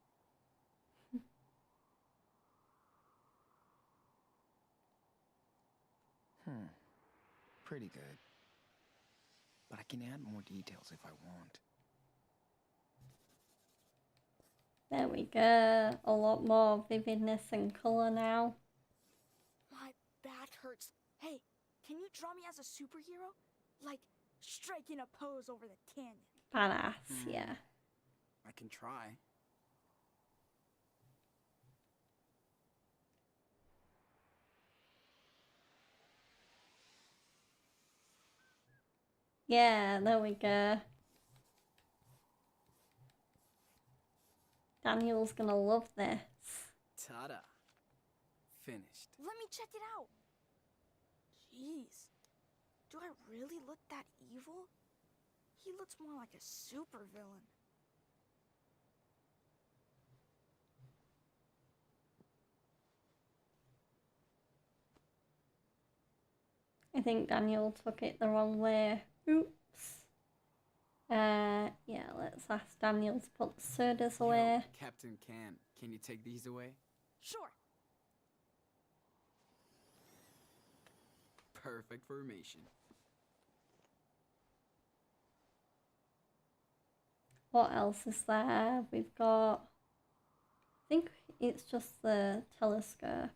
Pretty good. But I can add more details if I want. There we go. A lot more vividness and colour now. My back hurts. Hey, can you draw me as a superhero? Like, striking a pose over the canyon. Badass, yeah. I can try. Yeah, there we go. Daniel's gonna love this. Ta-da. Finished. Let me check it out. Jeez. Do I really look that evil? He looks more like a supervillain. I think Daniel took it the wrong way. Oops. Yeah, let's ask Daniel to put the sodas away. Yo, Captain can you take these away? Sure. Perfect formation. What else is there? We've got, I think it's just the telescope.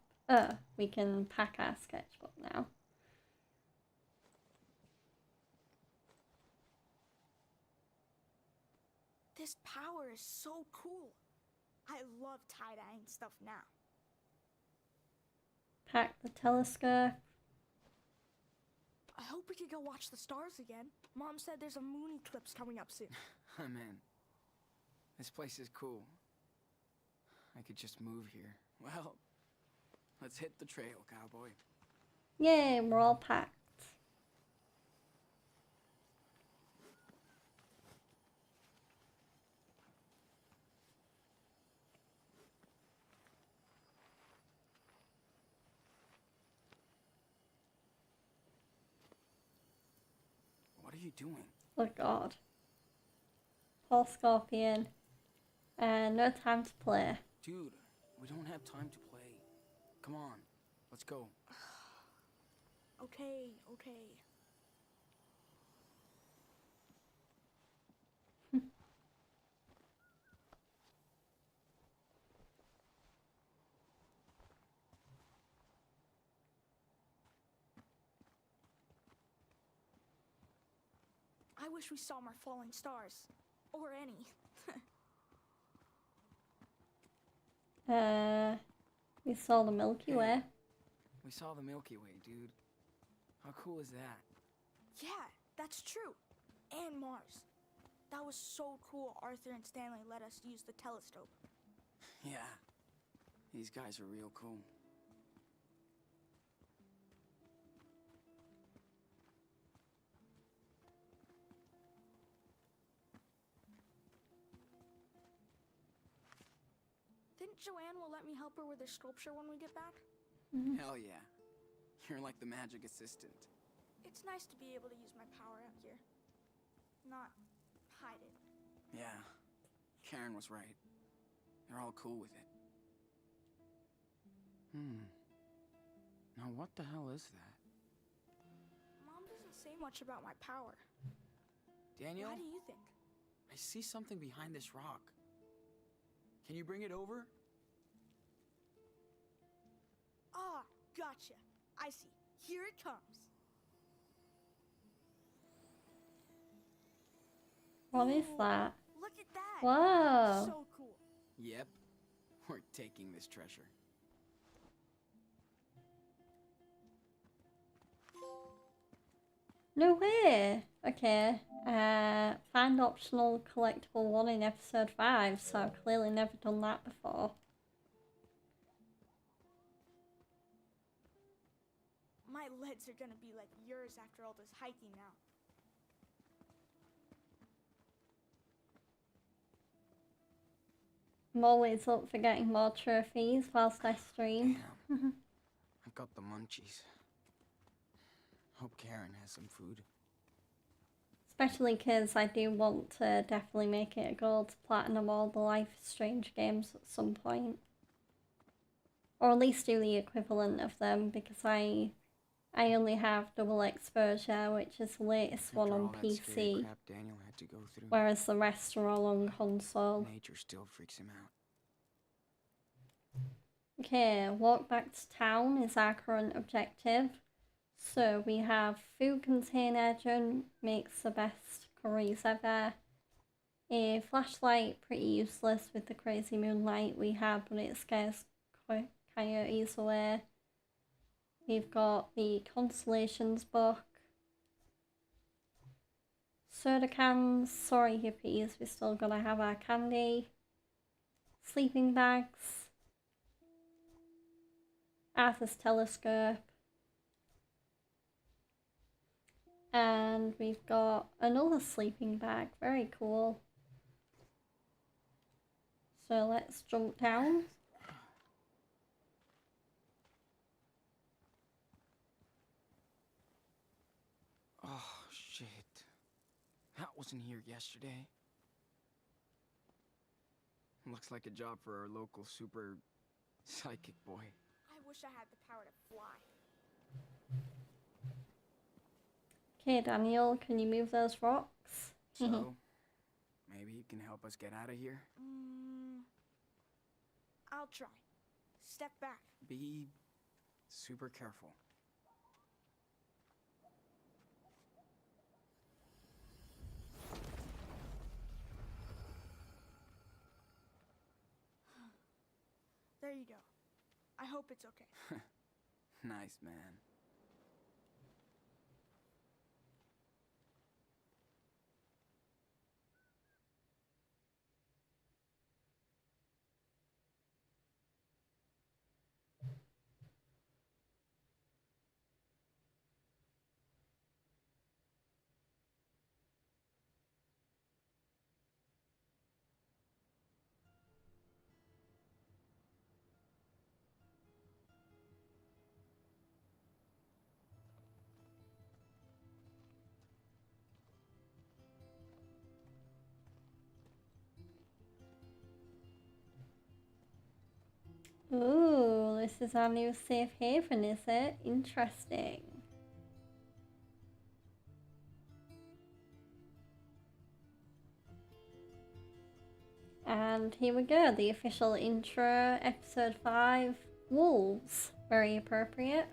We can pack our sketchbook now. This power is so cool. I love tie-dyeing stuff now. Pack the telescope. I hope we could go watch the stars again. Mom said there's a moon eclipse coming up soon. Oh, man. This place is cool. I could just move here. Well, let's hit the trail, cowboy. Yay, we're all packed. What are you doing? Oh god. Poor Scorpion. No time to play. Dude, we don't have time to play. Come on, let's go. Okay, okay. I wish we saw more falling stars. Or any. We saw the Milky Way. We saw the Milky Way, dude. How cool is that? Yeah, that's true. And Mars. That was so cool Arthur and Stanley let us use the telescope. Yeah, these guys are real cool. Think Joanne will let me help her with her sculpture when we get back? Hell yeah. You're like the magic assistant. It's nice to be able to use my power out here. Not hide it. Yeah, Karen was right. They're all cool with it. Now what the hell is that? Mom doesn't say much about my power. Daniel? Why do you think? I see something behind this rock. Can you bring it over? Ah, gotcha. I see. Here it comes. What is Ooh, that? Look at that. Whoa. So cool. Yep, we're taking this treasure. No way. Okay. Find optional collectible 1 in episode 5, so I've clearly never done that before. My legs are gonna be like yours after all this hiking now. I'm always up for getting more trophies whilst I stream. Damn. I've got the munchies. Hope Karen has some food. Especially because I do want to definitely make it a goal to platinum all the Life is Strange games at some point. Or at least do the equivalent of them, because I only have Double Exposure, which is the latest one After on all that scary PC, crap Daniel had to go through, whereas the rest are all on console. nature still freaks him out. Okay, walk back to town is our current objective. So we have food container, Joan makes the best curries ever. A flashlight, pretty useless with the crazy moonlight we have, but it scares coyotes away. We've got the Constellations book. Soda cans, sorry hippies, we're still gonna have our candy. Sleeping bags. Arthur's telescope. And we've got another sleeping bag, very cool. So let's jump down. Oh, shit. That wasn't here yesterday. Looks like a job for our local super psychic boy. I wish I had the power to fly. Okay, Daniel, can you move those rocks? So, maybe you can help us get out of here? I'll try. Step back. Be super careful. There you go. I hope it's okay. Nice, man. Ooh, this is our new safe haven, is it? Interesting. And here we go, the official intro, episode 5, Wolves. Very appropriate.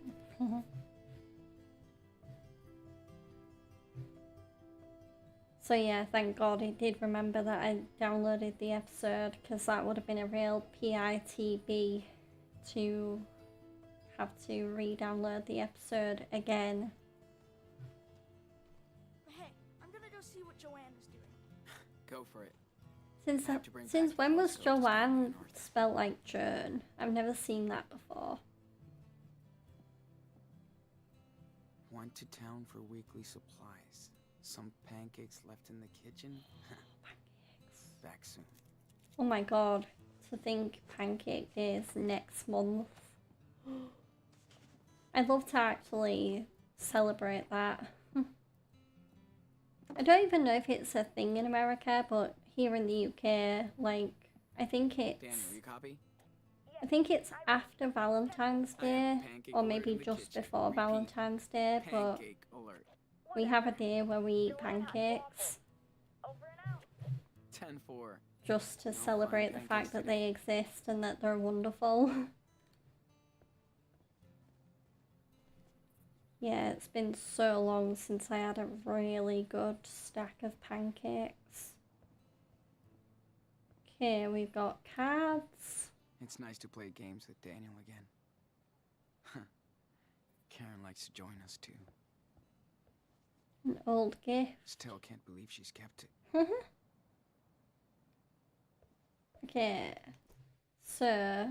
So yeah, thank God I did remember that I downloaded the episode, because that would have been a real PITB to have to re-download the episode again. But hey, I'm gonna go see what Joanne is doing. Go for it. Since when was telescope to study Joanne North. spelled like Joan? I've never seen that before. Went to town for weekly supplies. Some pancakes left in the kitchen. Back soon. Oh my God, to think Pancake Day is next month. I'd love to actually celebrate that. I don't even know if it's a thing in America, but here in the UK, like, I think it's... Daniel, you copy? I think it's after Valentine's I have Day, pancake or alert maybe in the just kitchen. before Repeat. Valentine's Day, but Pancake alert. we have a day where we eat pancakes, Over and out. 10-4. just to No celebrate the frying fact that pancakes they exist and that they're wonderful. Yeah, it's been so long since I had a really good stack of pancakes. Okay, we've got cards. It's nice to play games with Daniel again. Huh. Karen likes to join us too. An old gift. Still can't believe she's kept it. Okay, so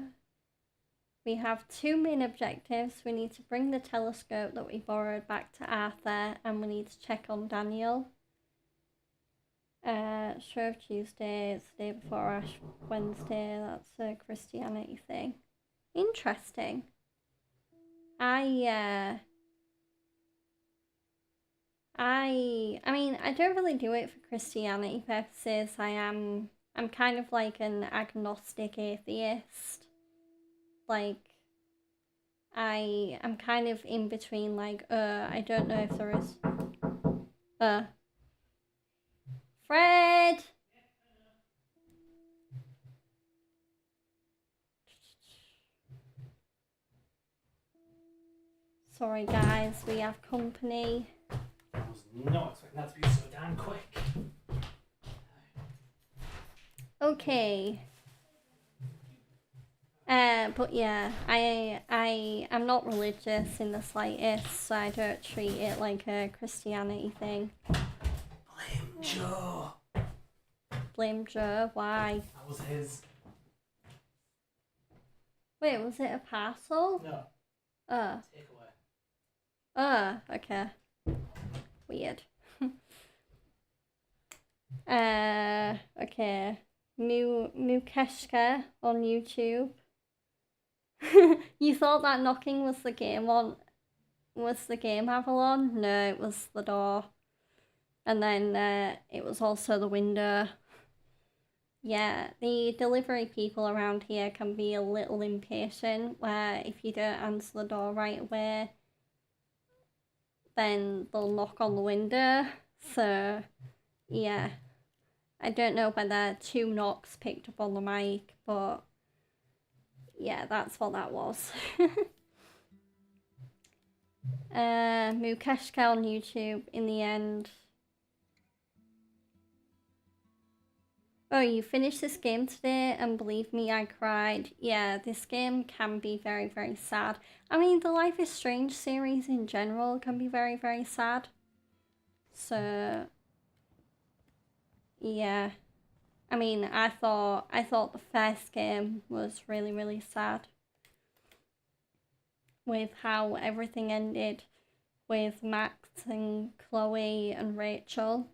we have 2 main objectives. We need to bring the telescope that we borrowed back to Arthur, and we need to check on Daniel. Shrove Tuesday, it's the day before Ash Wednesday. That's a Christianity thing. Interesting. I mean, I don't really do it for Christianity purposes. I'm kind of like an agnostic atheist. Like, I'm kind of in between, like, I don't know if there is... Fred! Sorry guys, we have company. I was not expecting that to be so damn quick. Okay. But yeah, I'm not religious in the slightest, so I don't treat it like a Christianity thing. Blame Joe. Blame Joe, why? That was his. Wait, was it a parcel? No. Oh, okay. Weird. Okay. Mukeshka on YouTube. You thought that knocking was the game Avalon? No, it was the door. And then it was also the window. Yeah, the delivery people around here can be a little impatient, where if you don't answer the door right away, then they'll knock on the window. So, yeah. I don't know whether 2 knocks picked up on the mic, but yeah, that's what that was. Mukeshka on YouTube in the end. Oh, you finished this game today, and believe me, I cried. Yeah, this game can be very, very sad. I mean, the Life is Strange series in general can be very, very sad. So, yeah. I mean, I thought the first game was really, really sad. With how everything ended with Max and Chloe and Rachel.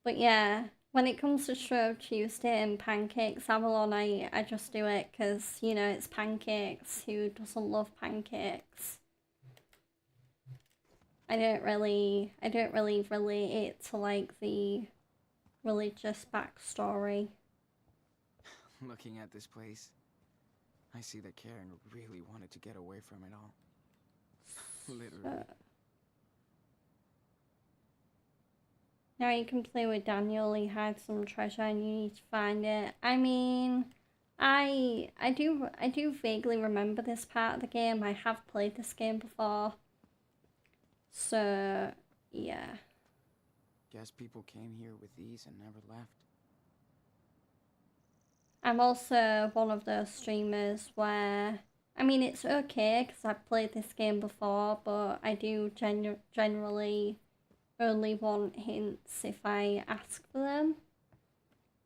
But yeah, when it comes to Shrove Tuesday and pancakes, Avalon, I just do it because, you know, it's pancakes. Who doesn't love pancakes? I don't really relate it to, like, the religious backstory. Looking at this place, I see that Karen really wanted to get away from it all. Literally. Now you can play with Daniel, he hides some treasure and you need to find it. I mean, I do vaguely remember this part of the game. I have played this game before. So, yeah. Guess people came here with these and never left. I'm also one of those streamers where, I mean, it's okay because I've played this game before, but I do generally only want hints if I ask for them.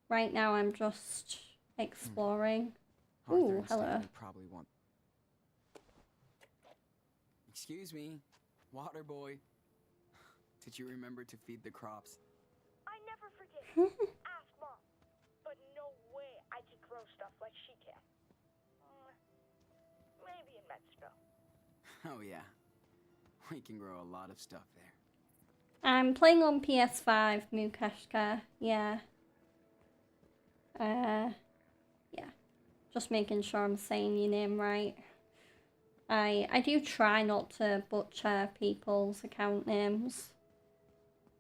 Right now I'm just exploring. Arthur Ooh, and hello. Stanley probably want... Excuse me, water boy. Did you remember to feed the crops? I never forget. Ask Mom. But no way I can grow stuff like she can. Maybe in Mexico. Oh yeah, we can grow a lot of stuff there. I'm playing on PS5, Mukeshka. Yeah. Yeah. Just making sure I'm saying your name right. I do try not to butcher people's account names.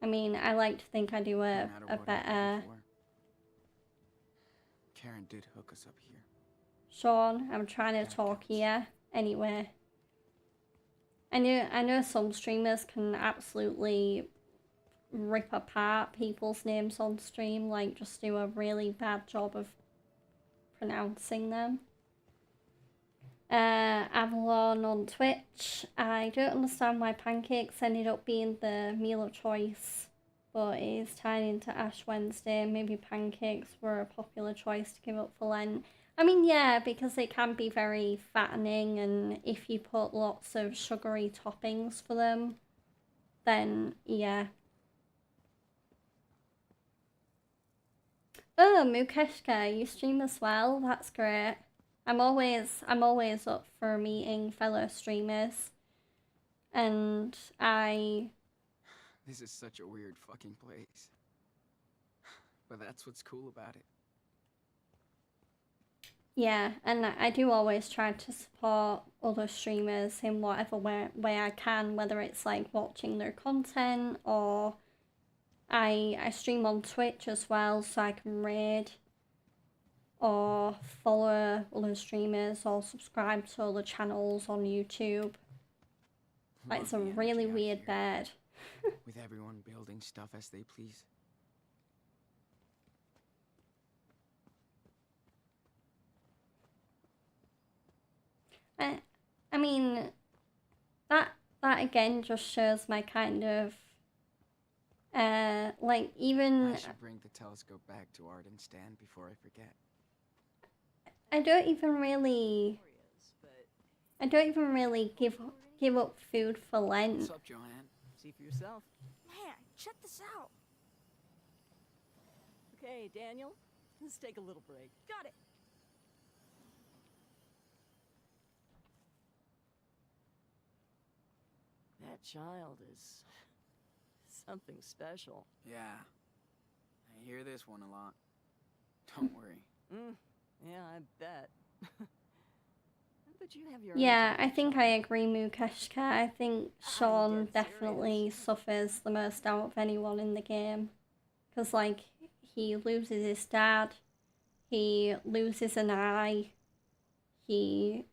I mean, I like to think I do a better... Karen did hook us up here. Sean, I'm trying to talk here. Anyway. I know some streamers can absolutely rip apart people's names on stream, like just do a really bad job of pronouncing them. Avalon on Twitch. I don't understand why pancakes ended up being the meal of choice, but it is tied into Ash Wednesday. Maybe pancakes were a popular choice to give up for Lent. I mean, yeah, because it can be very fattening, and if you put lots of sugary toppings for them, then yeah. Oh, Mukeshka, you stream as well? That's great. I'm always up for meeting fellow streamers. And This is such a weird fucking place. But that's what's cool about it. Yeah, and I do always try to support other streamers in whatever way I can, whether it's like watching their content or I stream on Twitch as well, so I can raid or follow other streamers or subscribe to other channels on YouTube. Like, it's a Love the really energy out weird here, bed. with everyone building stuff as they please. I mean, that again just shows my kind of like even I should bring the telescope back to Art and Stan before I forget. I don't even really give up food for Lent. What's up, Joanne? See for yourself. Man, check this out. Okay, Daniel, let's take a little break. Got it. That child is something special. Yeah. I hear this one a lot. Don't worry. Yeah, I bet. that you have your Yeah, own I think I agree, Mukeshka. I think Sean dead definitely suffers the most out of anyone in the game. Because, like, he loses his dad, he loses an eye, he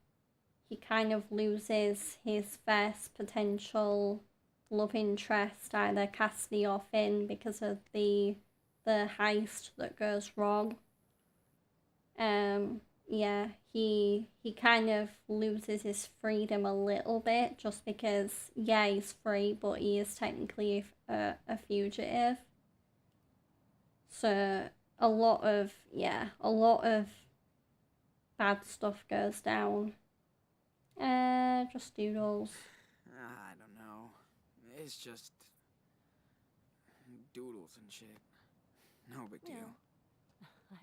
kind of loses his first potential love interest, either Cassidy or Finn, because of the heist that goes wrong. Yeah, he kind of loses his freedom a little bit, just because, yeah, he's free, but he is technically a fugitive. So a lot of bad stuff goes down. Just doodles. I don't know. It's just doodles and shit. No big deal.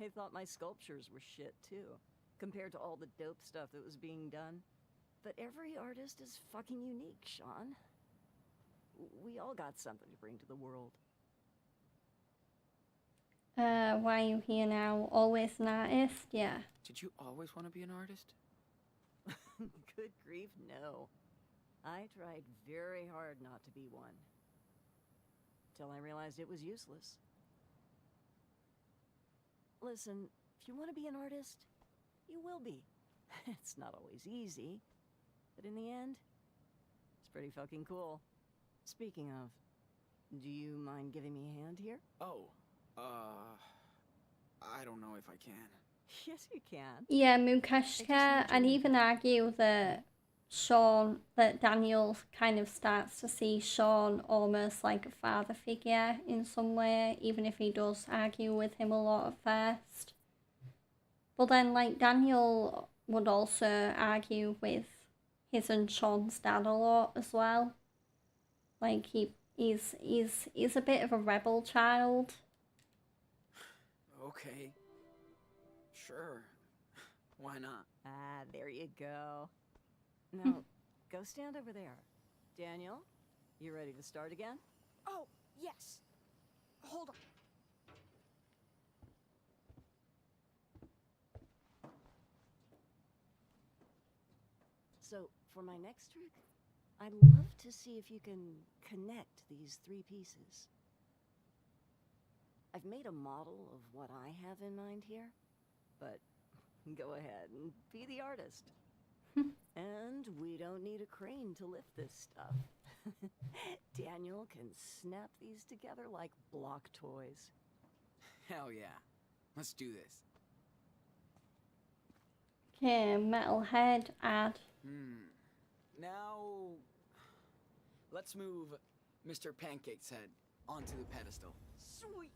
I thought my sculptures were shit too, compared to all the dope stuff that was being done. But every artist is fucking unique, Sean. We all got something to bring to the world. Why are you here now? Always an artist? Yeah. Did you always want to be an artist? Good grief, no. I tried very hard not to be one. Till I realized it was useless. Listen, if you want to be an artist, you will be. It's not always easy, but in the end, it's pretty fucking cool. Speaking of, do you mind giving me a hand here? Oh, I don't know if I can. Yes, you can. Yeah, Mukeshka, I'd even argue that Daniel kind of starts to see Sean almost like a father figure in some way, even if he does argue with him a lot at first. But then, like, Daniel would also argue with his and Sean's dad a lot as well. Like, he's a bit of a rebel child. Okay. Sure. Why not? Ah, there you go. Now, go stand over there. Daniel, you ready to start again? Oh, yes. Hold on. So, for my next trick, I'd love to see if you can connect these three pieces. I've made a model of what I have in mind here, but go ahead and be the artist. And we don't need a crane to lift this stuff. Daniel can snap these together like block toys. Hell yeah. Let's do this. Okay, metalhead, add. Now, let's move Mr. Pancake's head onto the pedestal. Sweet.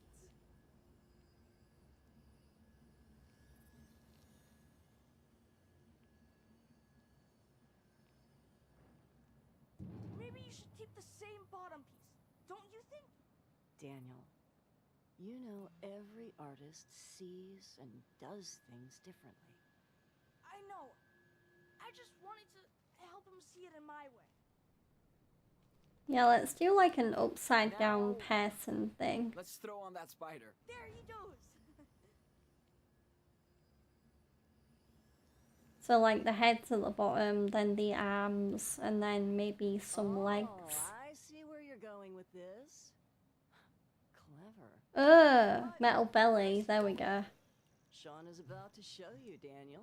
Maybe you should keep the same bottom piece, don't you think? Daniel, you know every artist sees and does things differently. I know. I just wanted to help him see it in my way. Yeah, let's do like an upside down person thing. Let's throw on that spider. There he goes. So like the head's at the bottom, then the arms, and then maybe some legs. I see where you're going with this. Clever. Metal belly, there we go. Sean is about to show you, Daniel.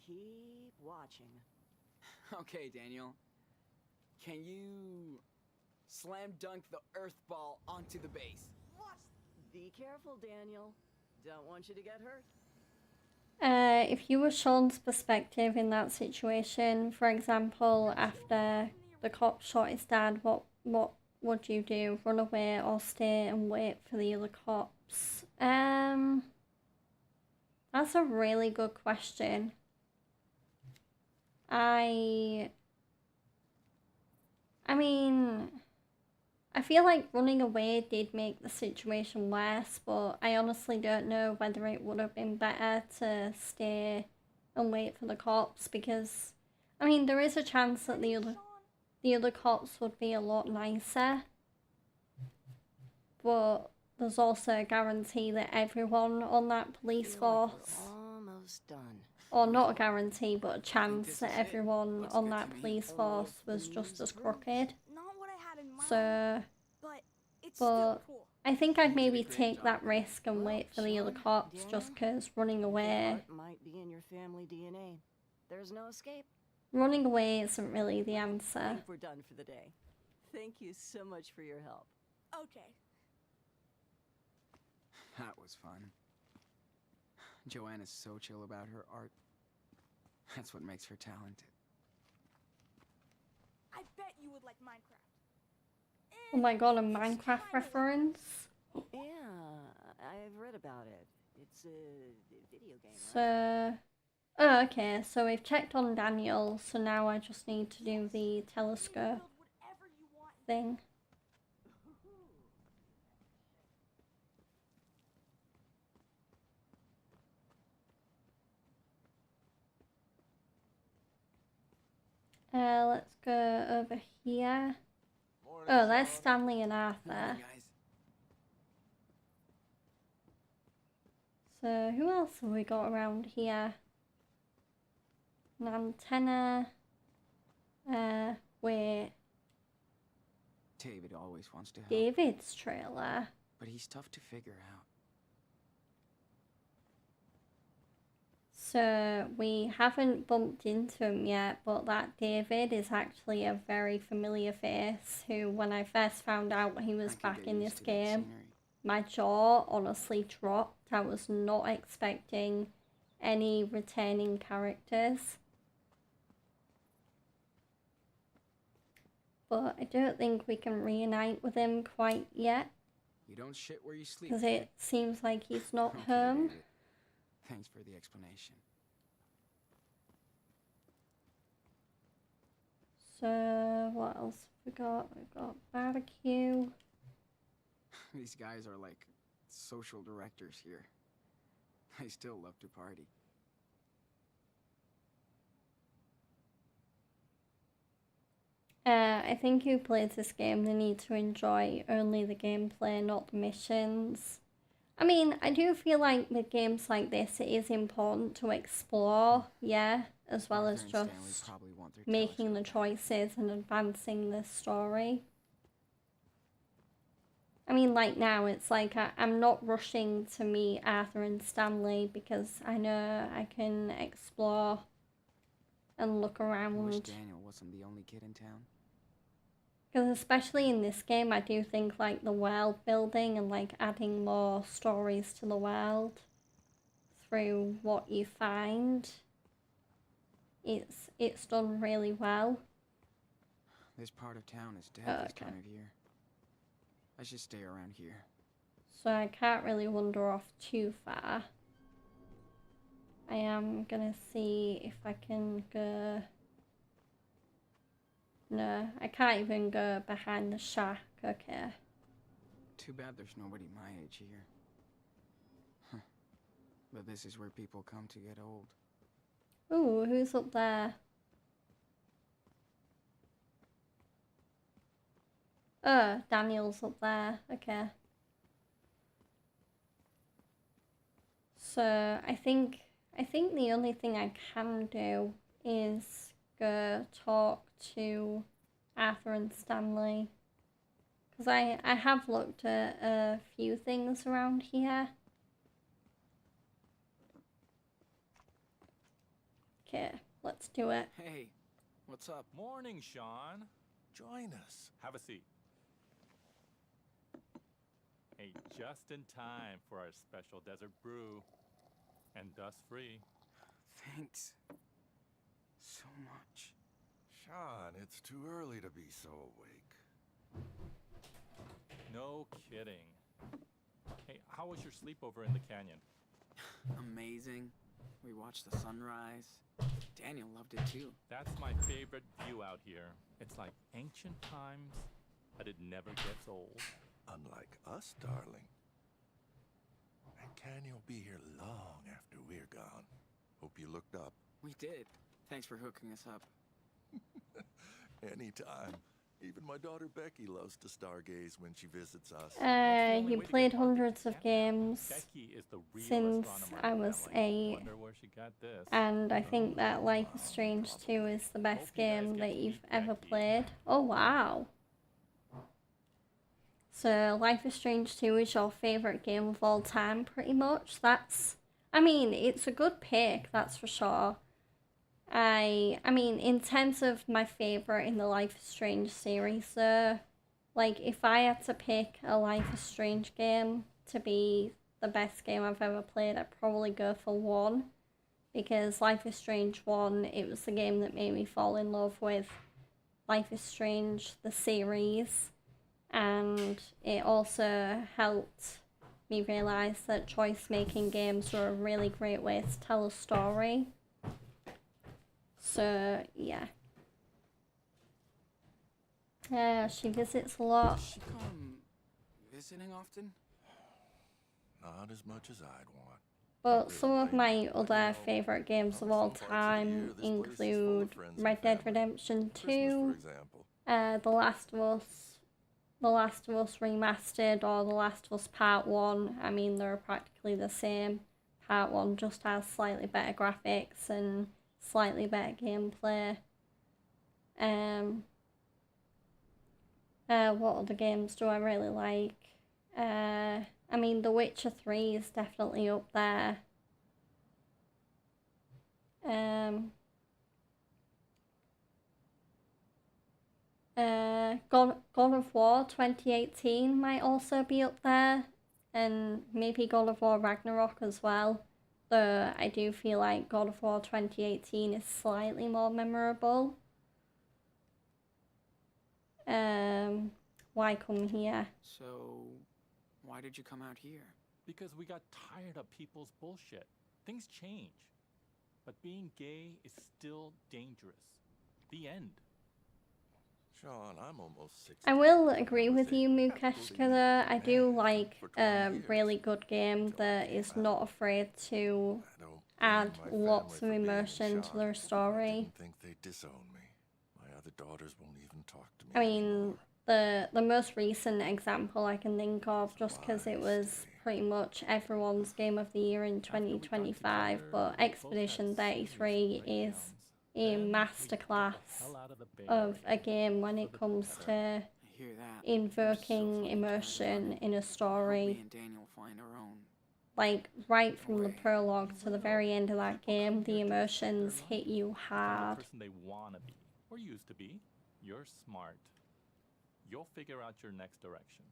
Keep watching. Okay, Daniel. Can you slam dunk the earth ball onto the base? Watch. Be careful, Daniel. Don't want you to get hurt. If you were Sean's perspective in that situation, for example, after the cop shot his dad, what would you do? Run away or stay and wait for the other cops? That's a really good question. I mean, I feel like running away did make the situation worse, but I honestly don't know whether it would have been better to stay and wait for the cops, because, I mean, there is a chance that the other cops would be a lot nicer, but there's also a guarantee that everyone on that police force... Almost done. or not a guarantee, but a chance this that is it. everyone Looks on good that to me. police force was just as crooked. Not what I had in mind, So, but it's but still cool. I think I'd You did a maybe great take job that with it. risk and Well, wait for the other Sean, cops just Daniel, 'cause running the away art might be in your family DNA. There's no escape. isn't really the I answer. think we're done for the day. Thank you so much for your help. Okay. That was fun. Joanne is so chill about her art. That's what makes her talented. I bet you would like Minecraft. Oh my god, a It's Minecraft kinda like- reference? Yeah, I've read about it. It's a video game, right? So, oh, okay, so we've checked on Daniel, so now I just need to do the telescope Build whatever you want. thing. Let's go over here. Oh, there's Stanley and Arthur. Morning, guys. So, who else have we got around here? An antenna. Wait, David always wants to help, David's trailer. but he's tough to figure out. So, we haven't bumped into him yet, but that David is actually a very familiar face who, when I first found out he was I could back get in used this to that game, scenery. my jaw honestly dropped. I was not expecting any returning characters. But I don't think we can reunite with him quite yet, You don't shit where you sleep. because it seems like he's not Okay, home. David. Thanks for the explanation. So, what else have we got? We've got barbecue. These guys are like social directors here. They still love to party. I think who plays this game, they need to enjoy only the gameplay, not the missions. I mean, I do feel like with games like this, it is important to explore, yeah, as well as Arthur and Stanley just probably want their making the telescope back. choices and advancing the story. I mean, like now, it's like I'm not rushing to meet Arthur and Stanley because I know I can explore and look I wish around. Daniel wasn't the only kid in town. Because especially in this game, I do think like the world building and like adding more stories to the world through what you find, it's done really well. This part of town is dead Oh, this okay. time of year. I should stay around here. So I can't really wander off too far. I am gonna see if I can go... No, I can't even go behind the shack. Okay. Too bad there's nobody my age here. Huh. But this is where people come to get old. Ooh, who's up there? Oh, Daniel's up there. Okay. So I think the only thing I can do is go talk to Arthur and Stanley. Because I have looked at a few things around here. Okay, let's do it. Hey, what's up? Morning, Sean. Join us. Have a seat. Hey, just in time for our special desert brew. And dust-free. Thanks. So much. Sean, it's too early to be so awake. No kidding. Hey, how was your sleepover in the canyon? Amazing. We watched the sunrise. Daniel loved it too. That's my favorite view out here. It's like ancient times, but it never gets old. Unlike us, darling. And Canyon will be here long after we're gone. Hope you looked up. We did. Thanks for hooking us up. Anytime. Even my daughter Becky loves to stargaze when she visits us. He played hundreds of games Becky is the real since astronomer I in the was family. 8, Wonder where she got this. and I think that Life is Strange 2 is the best game that you've ever played. Oh wow! So Life is Strange 2 is your favourite game of all time, pretty much. I mean, it's a good pick, that's for sure. I mean, in terms of my favourite in the Life is Strange series, like, if I had to pick a Life is Strange game to be the best game I've ever played, I'd probably go for 1. Because Life is Strange 1, it was the game that made me fall in love with Life is Strange, the series. And it also helped me realise that choice-making games were a really great way to tell a story. So, yeah. She visits a lot. Does she come visiting often? Not as much as I'd want. But some of my other favourite games of all time include Red Dead Redemption 2, The Last of Us Remastered, or The Last of Us Part 1. I mean, they're practically the same. Part 1 just has slightly better graphics and slightly better gameplay. What other games do I really like? I mean, The Witcher 3 is definitely up there. God of War 2018 might also be up there, and maybe God of War Ragnarok as well. Though I do feel like God of War 2018 is slightly more memorable. Why come here? So, why did you come out here? Because we got tired of people's bullshit. Things change. But being gay is still dangerous. The end. Sean, I'm almost 60. I will agree with you, Mukeshka, though. I do like a really good game that is not afraid to add lots of emotion to their story. I think they disown me. My other daughters won't even talk to me. I mean, the most recent example I can think of, just because it was pretty much everyone's game of the year in 2025, but Expedition 33 is a masterclass of a game when it comes to invoking emotion in a story. Like, right from the prologue to the very end of that game, the emotions hit you hard. The person they want to be, or used to be. You're smart. You'll figure out your next direction.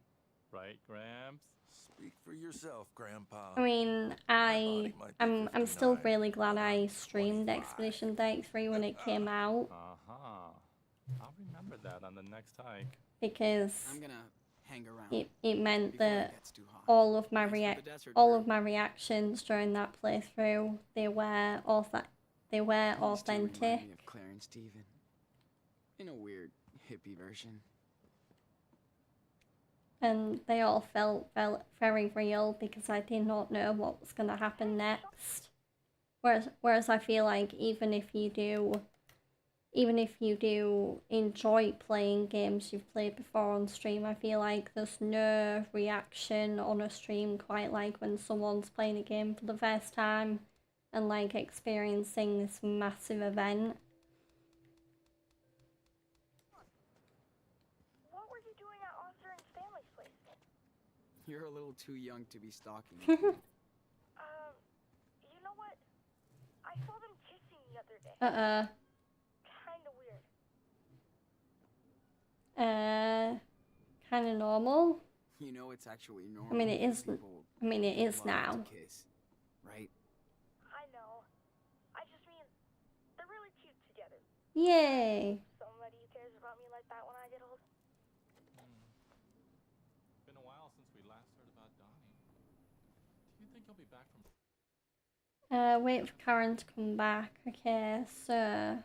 Right, Gramps? Speak for yourself, Grandpa. I mean, I'm still really glad I streamed Expedition 33 when it came out. I'll remember that on the next hike. Because I'm gonna hang around. it meant that all of my reactions during that playthrough, they were authentic. Of Claire and Steven. In a weird hippie version. And they all felt very real because I did not know what was going to happen next. Whereas I feel like even if you do enjoy playing games you've played before on stream, I feel like there's no reaction on a stream quite like when someone's playing a game for the first time and like experiencing this massive event. You're a little too young to be stalking. You know what? I saw them kissing the other day. Kinda weird. Kinda normal. You know it's actually normal. I mean, it is. I mean, it is now. To kiss, right? I know. I just mean, they're really cute together. Yay! Somebody who cares about me like that when I get old. Been a while since we last heard about Donnie. Do you think he'll be back from... Wait for Karen to come back. Okay, so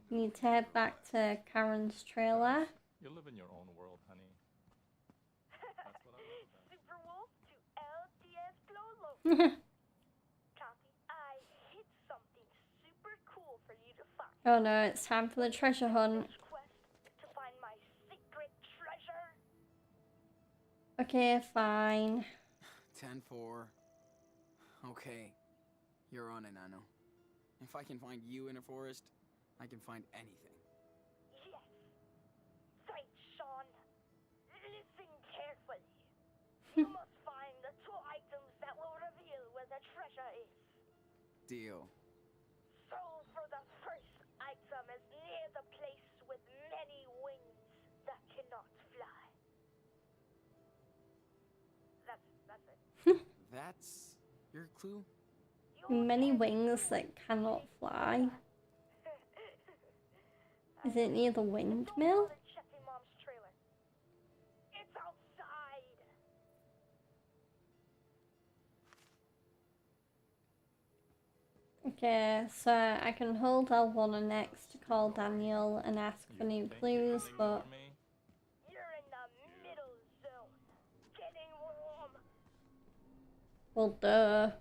we need to head back to Karen's trailer. You live in your own world, honey. That's what I love about. Super Wolf to LDS Glolo. Copy. I hid something super cool for you to find. Oh no, it's time for the treasure hunt. Quest to find my Okay, fine. 10-4. Okay. You're on it, Nano. If I can find you in a forest, I can find anything. Yes. Right, Sean. Listen carefully. You must find the two items that will reveal where the treasure is. Deal. So for the first item is near the place with many wings that cannot fly. That's it. That's your clue? Many wings that cannot fly. Is it near the windmill? Check in Mom's trailer. It's outside. Okay, so I can hold L1 and X to call Daniel and ask for new clues, but You're in the middle zone. Getting warm. well, duh.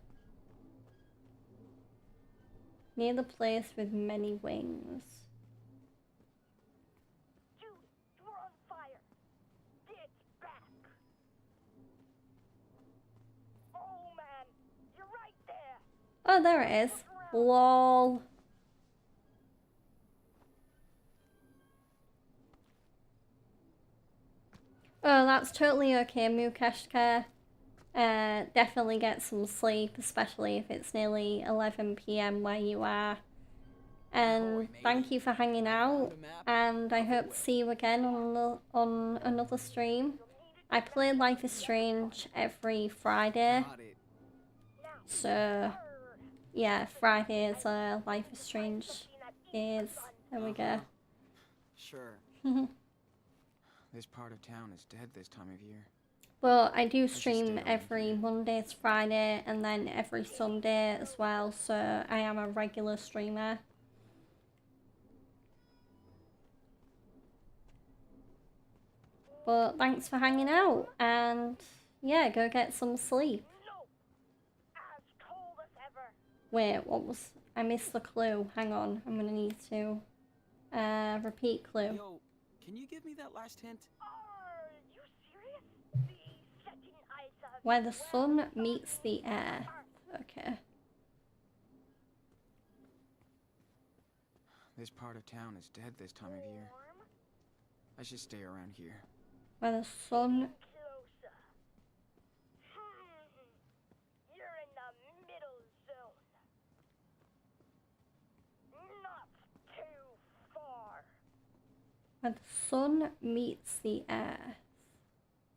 Near the place with many wings. Dude, you're on fire. Get back. Oh man, you're right there. Oh, there it is. Lol. Oh, that's totally okay, Mukeshka. Definitely get some sleep, especially if it's nearly 11 PM where you are. And thank you for hanging out, and I hope to see you again on another stream. I play Life is Strange every Friday, so yeah, Friday is Life is Strange days. There we go. Sure. This part of town is dead this time of year. Well, I do stream every Monday to Friday and then every Sunday as well, so I am a regular streamer. But thanks for hanging out, and yeah, go get some sleep. Wait, what was... I missed the clue. Hang on, I'm gonna need to repeat clue. Yo, can you give me that last hint? Are you serious? The second item. Where the sun meets the earth. Okay. This part of town is dead this time of year. I should stay around here. Where the sun... Closer. You're in the middle zone. Not too far. Where the sun meets the earth.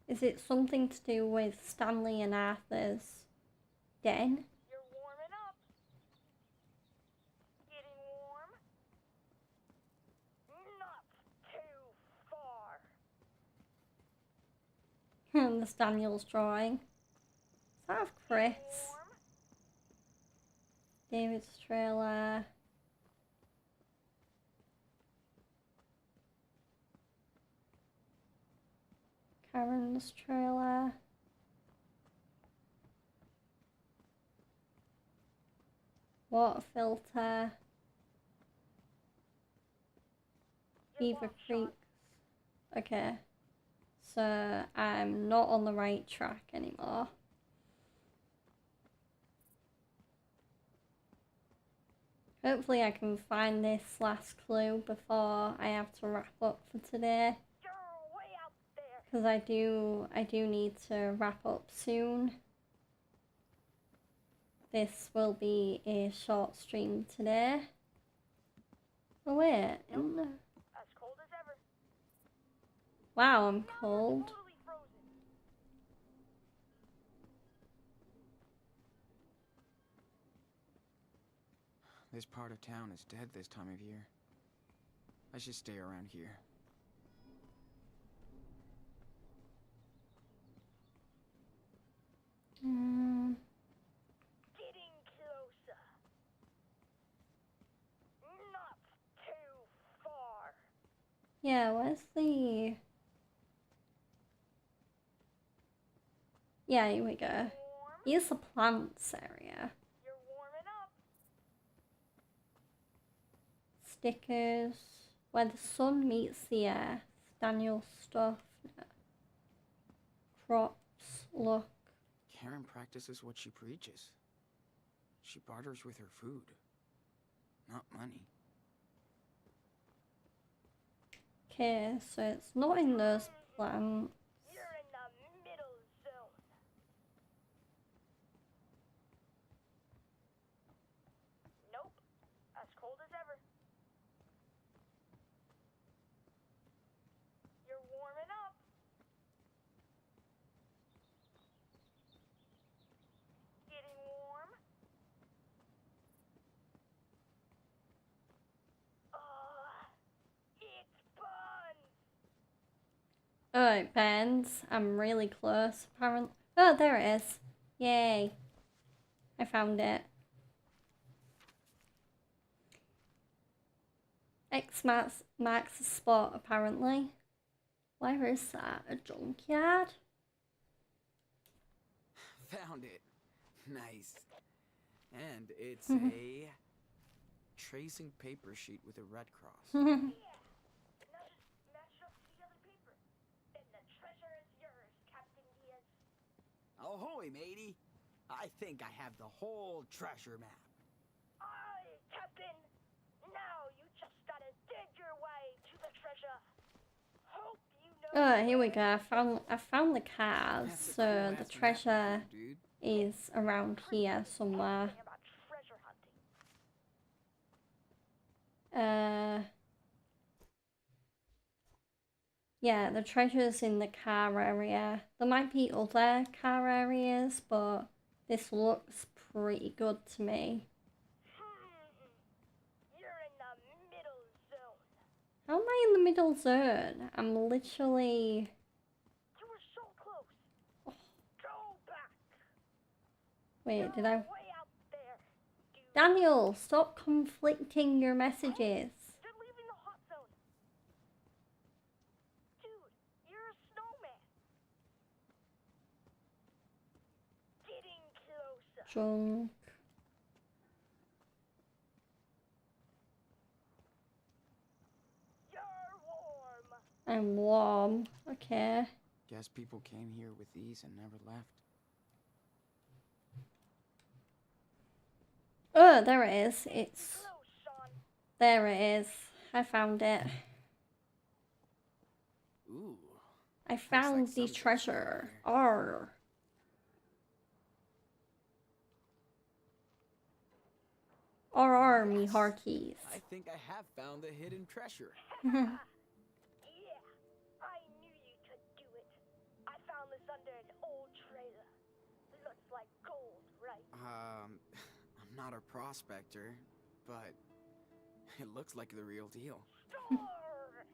Is it something to do with Stanley and Arthur's den? You're warming up. Getting warm. Not too far. That's Daniel's drawing. Is that of Chris? David's trailer. Karen's trailer. Water filter. Beaver Creek. Okay. So I'm not on the right track anymore. Hopefully I can find this last clue before I have to wrap up for today. Because I do need to wrap up soon. This will be a short stream today. Oh wait, isn't there? As cold as ever. Wow, I'm cold. Totally frozen. This part of town is dead this time of year. I should stay around here. Getting closer. Not too far. Yeah, where's the... Yeah, here we go. Here's the plants area. You're warming up. Stickers. Where the sun meets the earth. Daniel stuff. No. Crops. Look. Karen practices what she preaches. She barters with her food, not money. Okay, so it's not in those plants. You're in the middle zone. Nope. As cold as ever. You're warming up. Getting warm. It's fun. Oh, it bends. I'm really close, apparently. Oh, there it is. Yay. I found it. X marks the spot, apparently. Where is that? A junkyard? Found it. Nice. And it's a tracing paper sheet with a red cross. Yeah. Now just match up to the other paper. And the treasure is yours, Captain Diaz. Ahoy, matey. I think I have the whole treasure map. Aye, Captain. Now you just gotta dig your way to the treasure. Hope you know. Oh, here we go. I found the cars, That's a so cool the ass treasure map, dude. is around here somewhere. Something about treasure hunting. Yeah, the treasure's in the car area. There might be other car areas, but this looks pretty good to me. You're in the middle zone. How am I in the middle zone? I'm literally... You were so close. Go back. Wait, did I... Way out there, dude. Daniel, stop conflicting your messages. You're leaving the hot zone. Dude, you're a snowman. Getting closer. Junk. You're warm. I'm warm. Okay. Guess people came here with these and never left. Oh, there it is. It's... Close, Sean. There it is. I found it. Ooh. I found the something treasure. there. Arr. Arr, me hearties. I think I have found the hidden treasure. Yeah, I knew you could do it. I found this under an old trailer. Looks like gold, right? I'm not a prospector, but it looks like the real deal. Sure!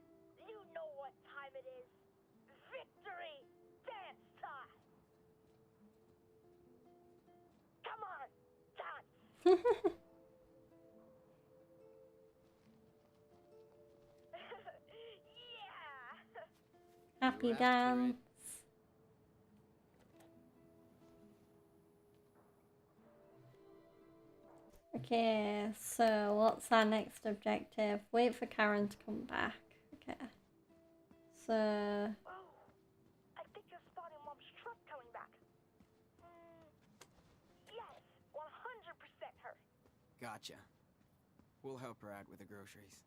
You know what time it is. Victory dance time! Come on, dance! Yeah! Happy You asked for it. dance. Okay, so what's our next objective? Wait for Karen to come back. Okay. So, Oh, I think you're spotting Mom's truck coming back. Yes, 100% her. Gotcha. We'll help her out with the groceries.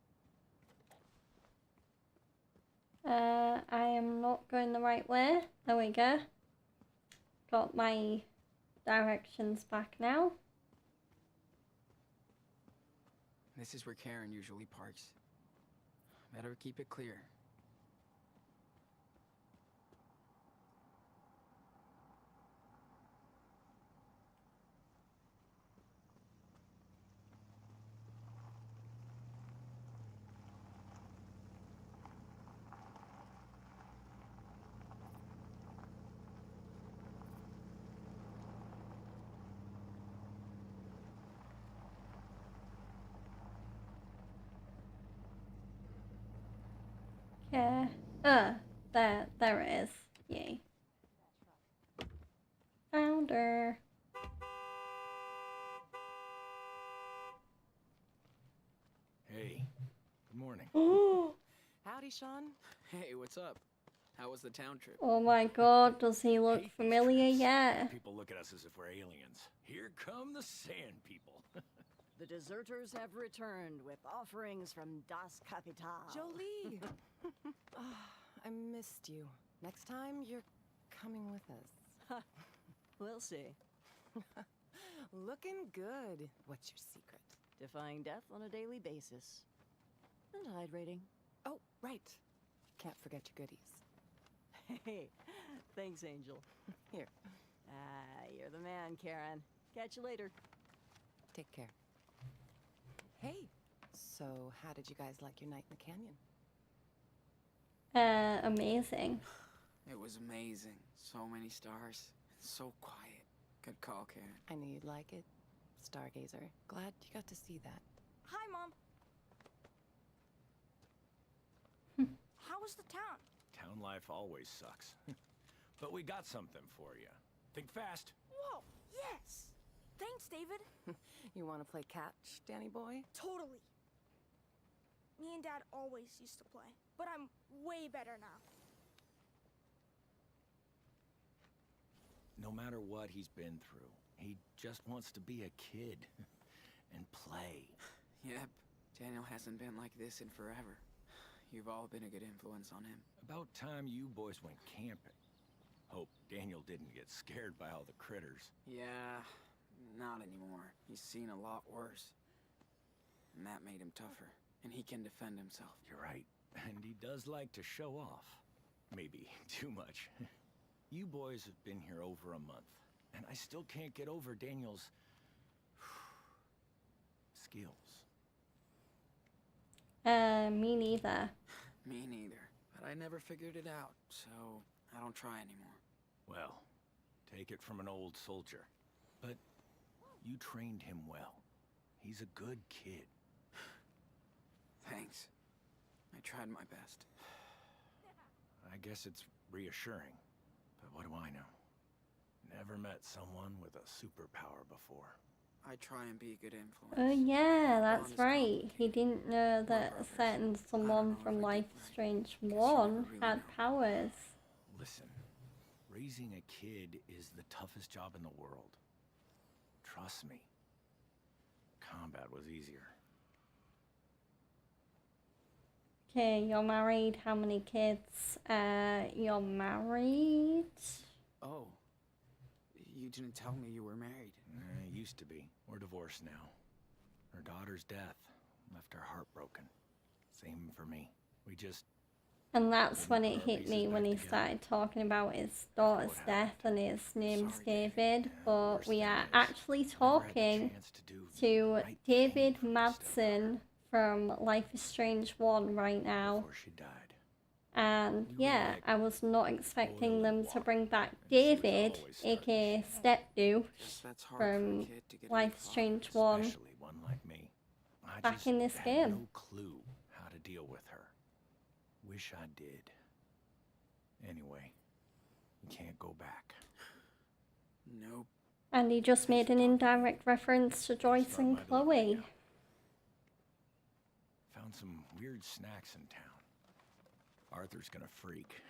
I am not going the right way. There we go. Got my directions back now. This is where Karen usually parks. Better keep it clear. Okay. There it is. Yay. Found her. Hey, good morning. Howdy, Sean. Hey, what's up? How was the town trip? Oh my god, does he look familiar yet? People look at us as if we're aliens. Here come the sand people. The deserters have returned with offerings from Das Kapital. Jolie! I missed you. Next time, you're coming with us. We'll see. Looking good. What's your secret? Defying death on a daily basis. And hydrating. Oh, right. Can't forget your goodies. Hey, thanks, Angel. Here. You're the man, Karen. Catch you later. Take care. Hey, so how did you guys like your night in the canyon? Amazing. It was amazing. So many stars. So quiet. Good call, Karen. I knew you'd like it. Stargazer. Glad you got to see that. Hi, Mom. How was the town? Town life always sucks. But we got something for you. Think fast. Whoa, yes! Thanks, David. You want to play catch, Danny boy? Totally. Me and Dad always used to play, but I'm way better now. No matter what he's been through, he just wants to be a kid and play. Yep, Daniel hasn't been like this in forever. You've all been a good influence on him. About time you boys went camping. Hope Daniel didn't get scared by all the critters. Yeah, not anymore. He's seen a lot worse. And that made him tougher. And he can defend himself. You're right. And he does like to show off. Maybe too much. You boys have been here over a month. And I still can't get over Daniel's skills. Me neither. Me neither. But I never figured it out, so I don't try anymore. Well, take it from an old soldier. But you trained him well. He's a good kid. Thanks. I tried my best. I guess it's reassuring. But what do I know? Never met someone with a superpower before. I try and be a good influence. Oh yeah, that's right. He didn't know that a certain someone from Life is Strange 1 had powers. Listen, raising a kid is the toughest job in the world. Trust me. Combat was easier. Okay, you're married. How many kids? You're married? Oh. You didn't tell me you were married. Used to be. We're divorced now. Her daughter's death left her heartbroken. Same for me. We just... And that's when it hit me, when he started talking about his daughter's death and his name's David. But we are actually talking to David Madsen from Life is Strange 1 right now. And yeah, I was not expecting them to bring back David, aka Stepdouche, from Life is Strange 1 back in this game. No clue how to deal with her. Wish I did. Anyway, you can't go back. Nope. And he just made an indirect reference to Joyce and Chloe. Found some weird snacks in town. Arthur's gonna freak.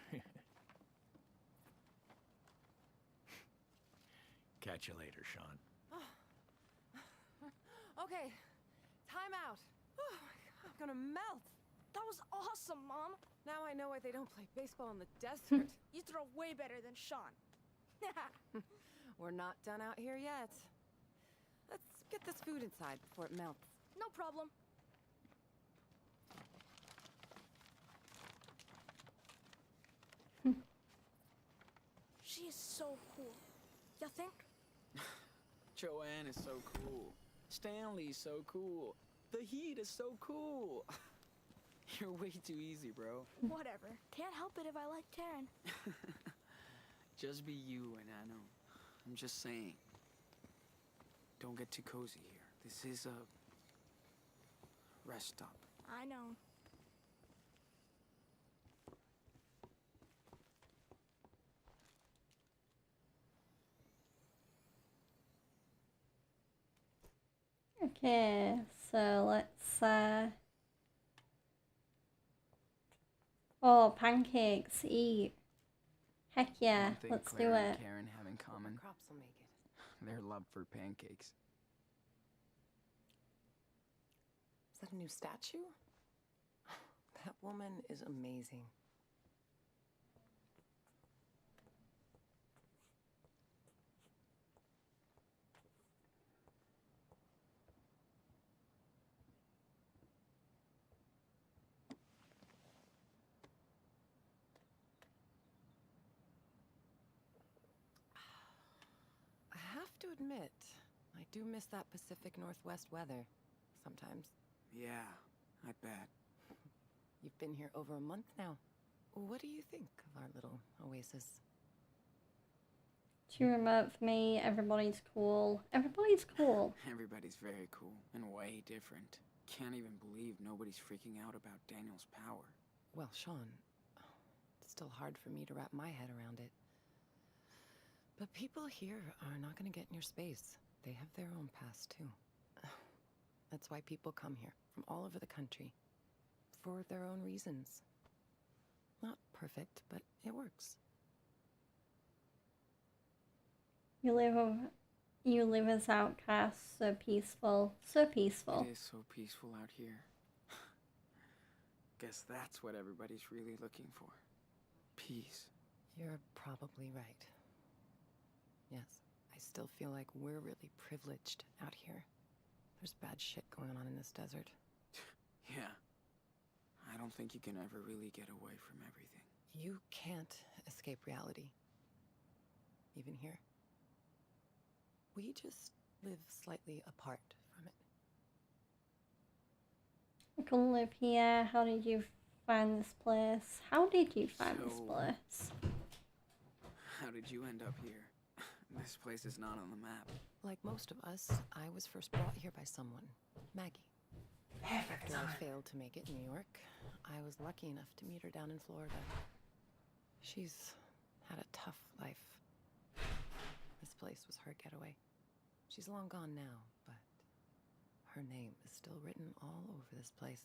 Catch you later, Sean. Okay, time out. Oh my God, I'm gonna melt. That was awesome, Mom. Now I know why they don't play baseball in the desert. You throw way better than Sean. We're not done out here yet. Let's get this food inside before it melts. No problem. She is so cool. You think? Joanne is so cool. Stanley's so cool. The Heat is so cool. You're way too easy, bro. Whatever. Can't help it if I like Karen. Just be you and I know. I'm just saying. Don't get too cozy here. This is a rest stop. I know. Okay, so let's Oh, pancakes, eat. Heck yeah, One thing let's do Clara and it. Karen have in common, Crops will make it. their love for pancakes. Is that a new statue? That woman is amazing. I have to admit, I do miss that Pacific Northwest weather sometimes. Yeah, I bet. You've been here over a month now. What do you think of our little oasis? Too remote for me, everybody's cool. Everybody's cool. Everybody's very cool and way different. Can't even believe nobody's freaking out about Daniel's power. Well, Sean, it's still hard for me to wrap my head around it. But people here are not going to get in your space. They have their own past, too. That's why people come here from all over the country. For their own reasons. Not perfect, but it works. You live as outcasts, so peaceful. So peaceful. It is so peaceful out here. Guess that's what everybody's really looking for. Peace. You're probably right. Yes, I still feel like we're really privileged out here. There's bad shit going on in this desert. Yeah. I don't think you can ever really get away from everything. You can't escape reality. Even here. We just live slightly apart from it. I can live here. How did you find this place? How did you find this place? How did you end up here? This place is not on the map. Like most of us, I was first brought here by someone, Maggie. After I failed to make it in New York, I was lucky enough to meet her down in Florida. She's had a tough life. This place was her getaway. She's long gone now, but her name is still written all over this place.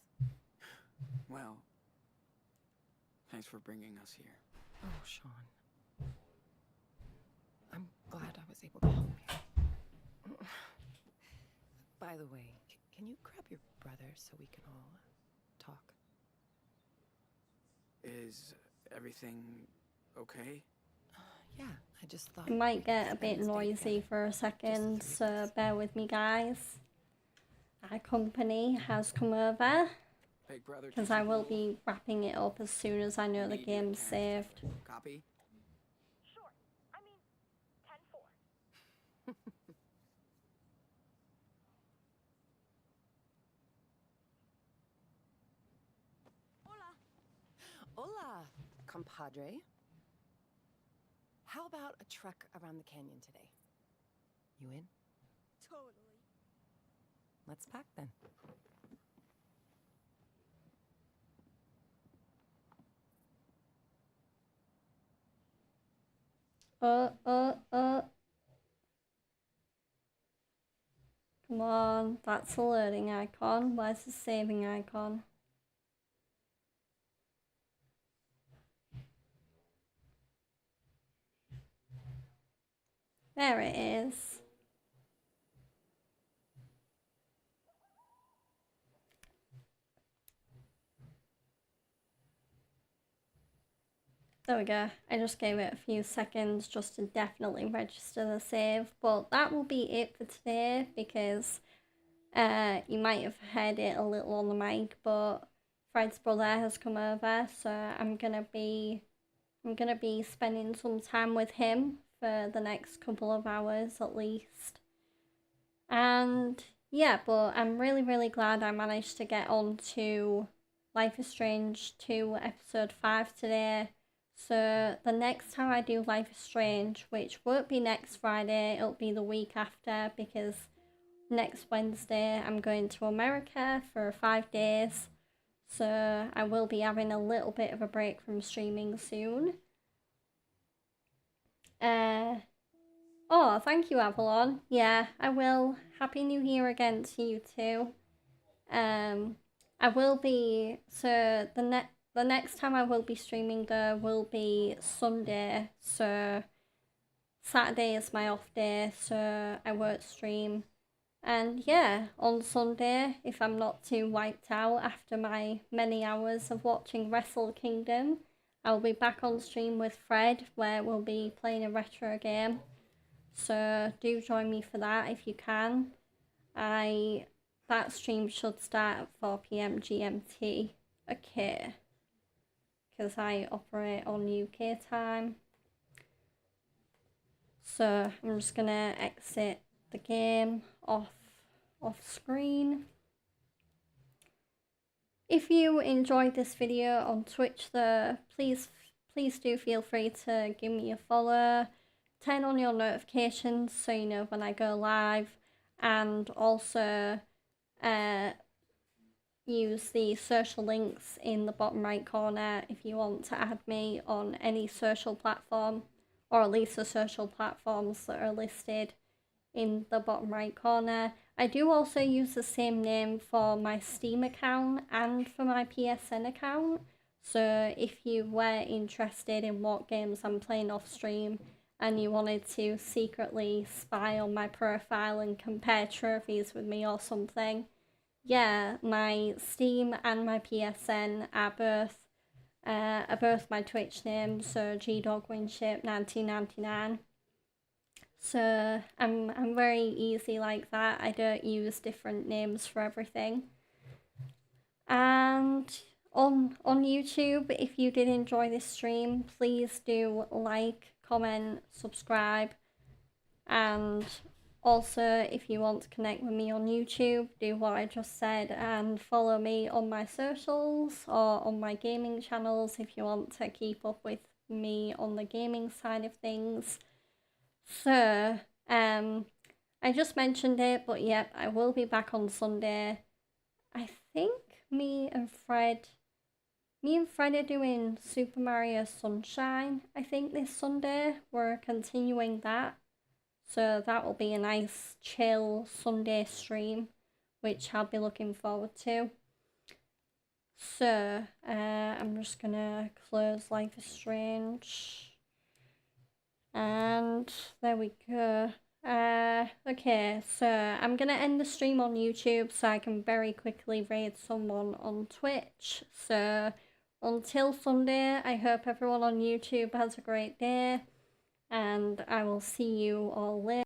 Well, thanks for bringing us here. Oh, Sean. I'm glad I was able to help you. By the way, can you grab your brother so we can all talk? Is everything okay? Yeah, I just thought... It might get a bit noisy for a second, so bear with me, guys. Our company has come over, Big brother, because I will be wrapping it up as soon as I know the game's saved. Copy? Sure. I mean, 10-4. Hola, compadre. How about a trek around the canyon today? You in? Totally. Let's pack then. Come on, that's a loading icon. Where's the saving icon? There it is. There we go. I just gave it a few seconds just to definitely register the save. But that will be it for today because you might have heard it a little on the mic, but Fred's brother has come over, so I'm gonna be spending some time with him for the next couple of hours at least. And yeah, but I'm really glad I managed to get on to Life is Strange 2 episode 5 today. So the next time I do Life is Strange, which won't be next Friday, it'll be the week after, because next Wednesday I'm going to America for 5 days. So I will be having a little bit of a break from streaming soon. Oh, thank you, Avalon. Yeah, I will. Happy New Year again to you too. I will be, so the next time I will be streaming though will be Sunday, so Saturday is my off day, so I won't stream. And yeah, on Sunday, if I'm not too wiped out after my many hours of watching Wrestle Kingdom, I'll be back on stream with Fred, where we'll be playing a retro game. So do join me for that if you can. That stream should start at 4 PM GMT. Okay. Because I operate on UK time. So I'm just gonna exit the game off screen. If you enjoyed this video on Twitch though, please do feel free to give me a follow. Turn on your notifications so you know when I go live, and also use the social links in the bottom right corner if you want to add me on any social platform, or at least the social platforms that are listed in the bottom right corner. I do also use the same name for my Steam account and for my PSN account, so if you were interested in what games I'm playing off stream and you wanted to secretly spy on my profile and compare trophies with me or something, yeah, my Steam and my PSN are both my Twitch names, so GDogWinship1999. So I'm very easy like that. I don't use different names for everything. And on YouTube, if you did enjoy this stream, please do like, comment, subscribe, and also if you want to connect with me on YouTube, do what I just said and follow me on my socials or on my gaming channels if you want to keep up with me on the gaming side of things. So I just mentioned it, but yep, I will be back on Sunday. I think me and Fred are doing Super Mario Sunshine, I think, this Sunday. We're continuing that. So that will be a nice, chill Sunday stream, which I'll be looking forward to. So, I'm just gonna close Life is Strange. And there we go. Okay, so I'm gonna end the stream on YouTube so I can very quickly raid someone on Twitch. So until Sunday, I hope everyone on YouTube has a great day, and I will see you all later.